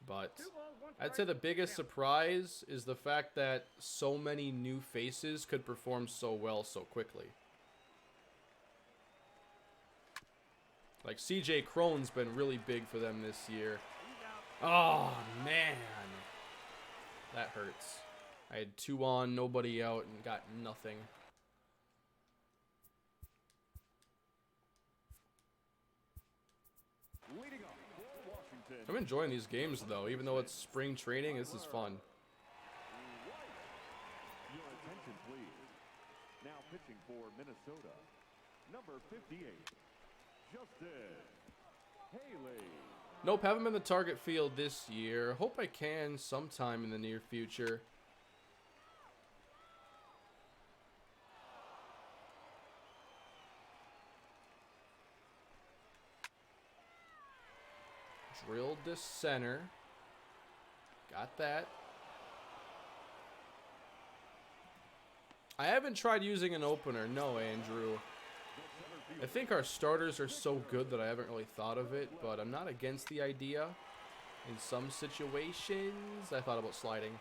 but 2 balls, 1 I'd strike. say the biggest surprise is the fact that so many new faces could perform so well so quickly. Like CJ Cron's been really big for them this year. He's out. Oh, man. That hurts. I had 2 on, nobody out, and got nothing. Leading off for Washington. I'm enjoying these games, though. Even though it's spring training, this is fun. Your attention, please. Now pitching for Minnesota, number 58, Justin Haley. Nope, haven't been the target field this year. Hope I can sometime in the near future. Drilled to center. Got that. I haven't tried using an opener. No, Andrew. I think our starters are so good that I haven't really thought of it, but I'm not against the idea. In some situations, I thought about sliding.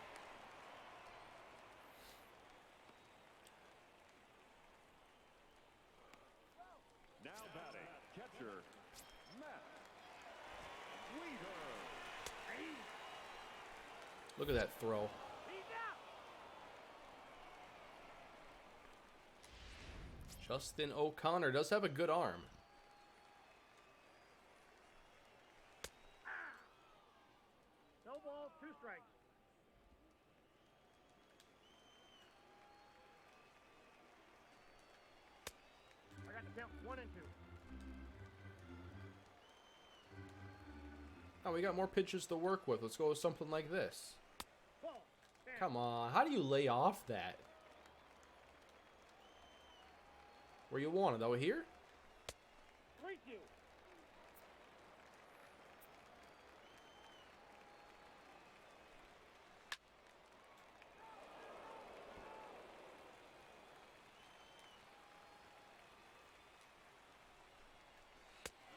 Now batting, catcher, Matt Weeder. Look at that throw. Justin O'Connor does have a good arm. No ball, 2 strikes. I got the count 1 and 2. Oh, we got more pitches to work with. Let's go with something like this. Ball. Down. Come on. How do you lay off that? Where you want it? Over here? 3-2.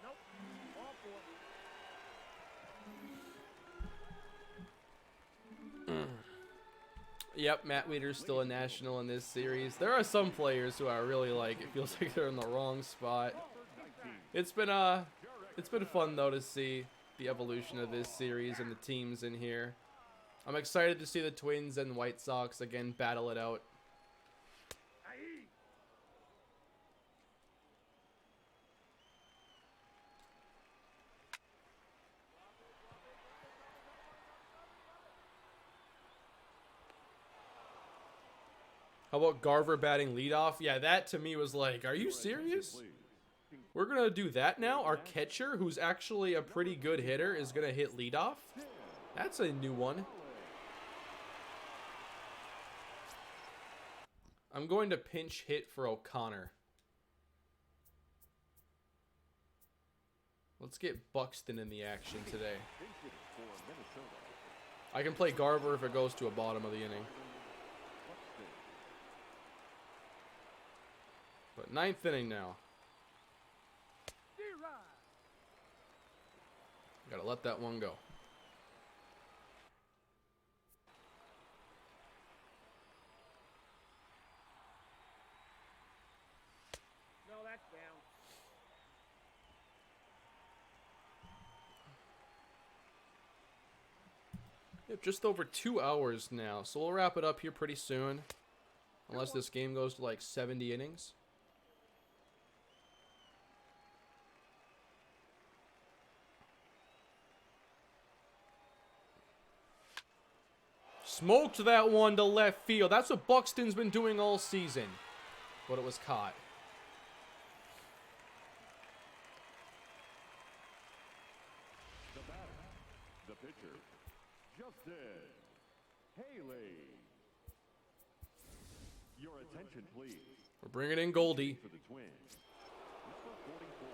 Nope. Ball 4. Yep, Matt Weeder's still a national in this series. There are some players who I really like. It feels like they're in the wrong spot. It's been fun though to see the evolution of this series and the teams in here. I'm excited to see the Twins and White Sox again battle it out. How about Garver batting leadoff? Yeah, that to me was like, are you serious? We're going to do that now? Our catcher, who's actually a pretty good hitter, is going to hit leadoff? That's a new one. I'm going to pinch hit for O'Connor. Let's get Buxton in the action today. I can play Garver if it goes to a bottom of the inning. But 9th inning now. Gotta let that one go. No, that's down. Yep, just over 2 hours now. So we'll wrap it up here pretty soon. Unless this game goes to like 70 innings. Smoked that one to left field. That's what Buxton's been doing all season. But it was caught. The batter, the pitcher, Justin Haley. Your attention, please. We're bringing in Goldie. For the Twins, number 44,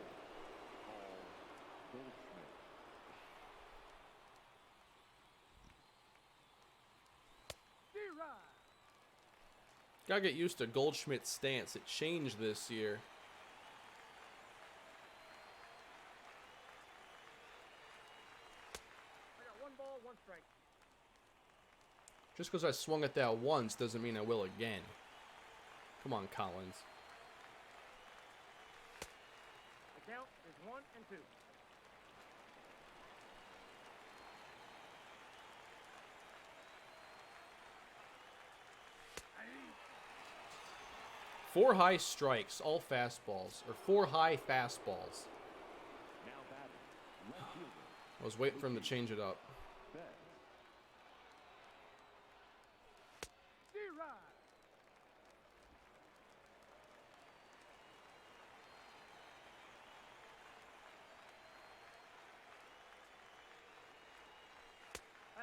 Paul Goldschmidt. Gotta get used to Goldschmidt's stance. It changed this year. I got 1 ball, 1 strike. Just because I swung at that once doesn't mean I will again. Come on, Collins. The count is 1 and 2. Four high strikes, all fastballs. Or 4 high fastballs. Now batting, left fielder, I was waiting for him to change it up. Betts.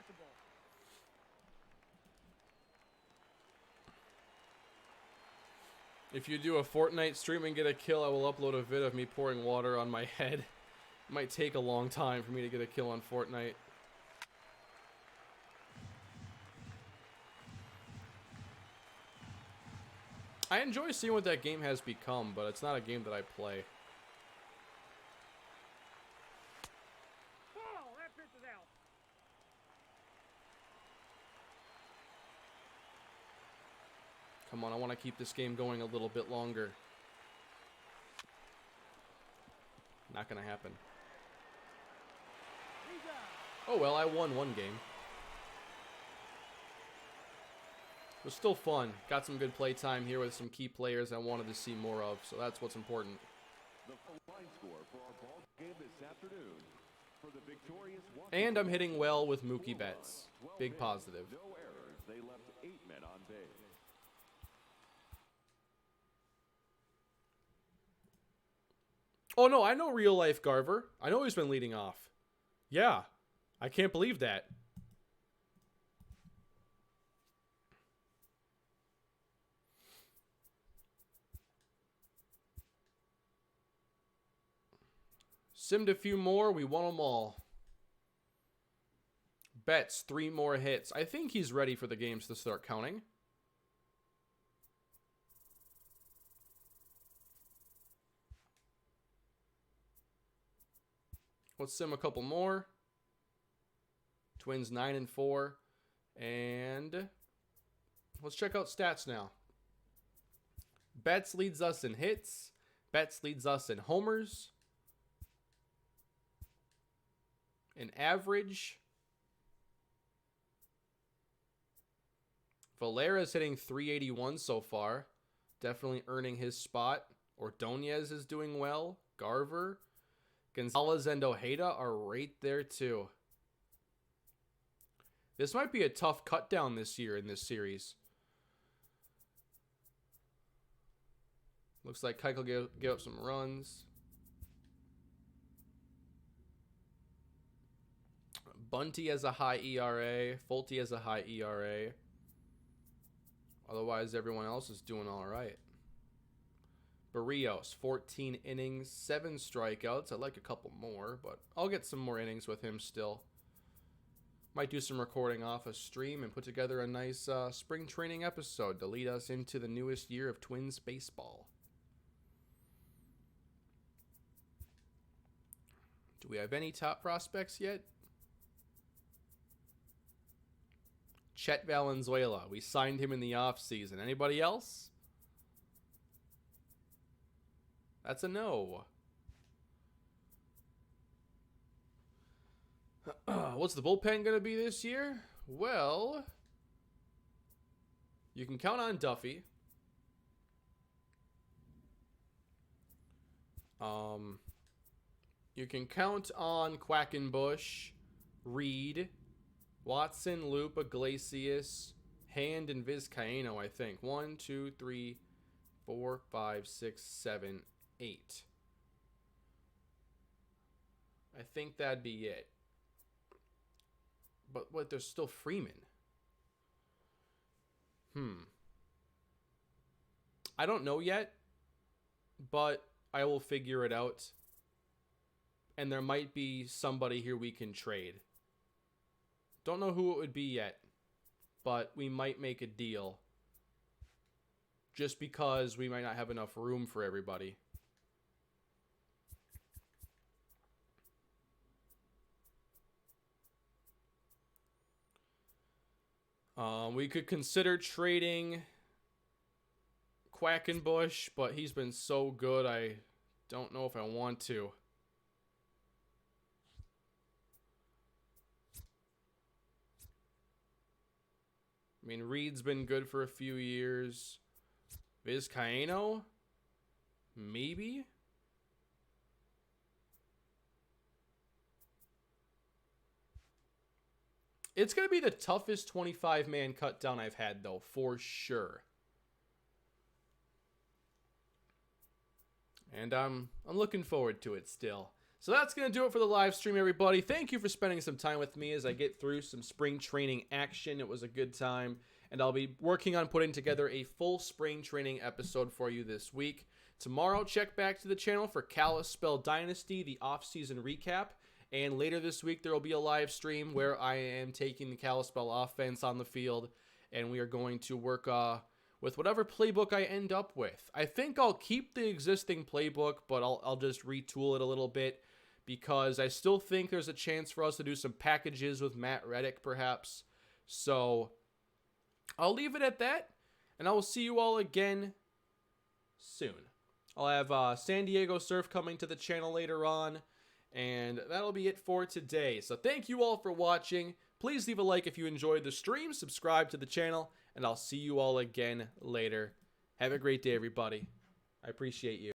the ball. If you do a Fortnite stream and get a kill, I will upload a vid of me pouring water on my head. It might take a long time for me to get a kill on Fortnite. I enjoy seeing what that game has become, but it's not a game that I play. Ball! That pitch is out. Come on, I want to keep this game going a little bit longer. Not gonna happen. He's out. Oh well, I won one game. It was still fun. Got some good play time here with some key players I wanted to see more of, so that's what's important. The line score for our ball game this afternoon. For the victorious And I'm hitting well with Mookie Betts. Big positive. No errors. They left 8 men on base. Oh no, I know real life Garver. I know he's been leading off. Yeah, I can't believe that. Simmed a few more, we won them all. Betts, 3 more hits. I think he's ready for the games to start counting. Let's sim a couple more. Twins 9-4. And let's check out stats now. Betts leads us in hits. Betts leads us in homers. In average. Valera's hitting 381 so far. Definitely earning his spot. Ordonez is doing well. Garver. Gonzalez and Ojeda are right there too. This might be a tough cut down this year in this series. Looks like Keuchel gave up some runs. Bunty has a high ERA. Fulte has a high ERA. Otherwise, everyone else is doing all right. Barrios, 14 innings, 7 strikeouts. I'd like a couple more, but I'll get some more innings with him still. Might do some recording off a stream and put together a nice spring training episode to lead us into the newest year of Twins baseball. Do we have any top prospects yet? Chet Valenzuela. We signed him in the offseason. Anybody else? That's a no. What's the bullpen going to be this year? Well, you can count on Duffy. You can count on Quackenbush, Reed, Watson, Lupa, Iglesias, Hand, and Vizcaino, I think. 1, 2, 3, 4, 5, 6, 7, 8. I think that'd be it. But there's still Freeman. I don't know yet, but I will figure it out. And there might be somebody here we can trade. Don't know who it would be yet, but we might make a deal. Just because we might not have enough room for everybody. We could consider trading Quackenbush, but he's been so good, I don't know if I want to. I mean, Reed's been good for a few years. Vizcaino? Maybe? It's going to be the toughest 25-man cut down I've had, though, for sure. And I'm looking forward to it still. So that's going to do it for the live stream, everybody. Thank you for spending some time with me as I get through some spring training action. It was a good time, and I'll be working on putting together a full spring training episode for you this week. Tomorrow, check back to the channel for Kalispell Dynasty, the off-season recap. And later this week, there will be a live stream where I am taking the Kalispell offense on the field, and we are going to work with whatever playbook I end up with. I think I'll keep the existing playbook, but I'll just retool it a little bit because I still think there's a chance for us to do some packages with Matt Reddick, perhaps. So I'll leave it at that, and I will see you all again soon. I'll have San Diego Surf coming to the channel later on. And that'll be it for today. So thank you all for watching. Please leave a like if you enjoyed the stream. Subscribe to the channel. And I'll see you all again later. Have a great day, everybody. I appreciate you.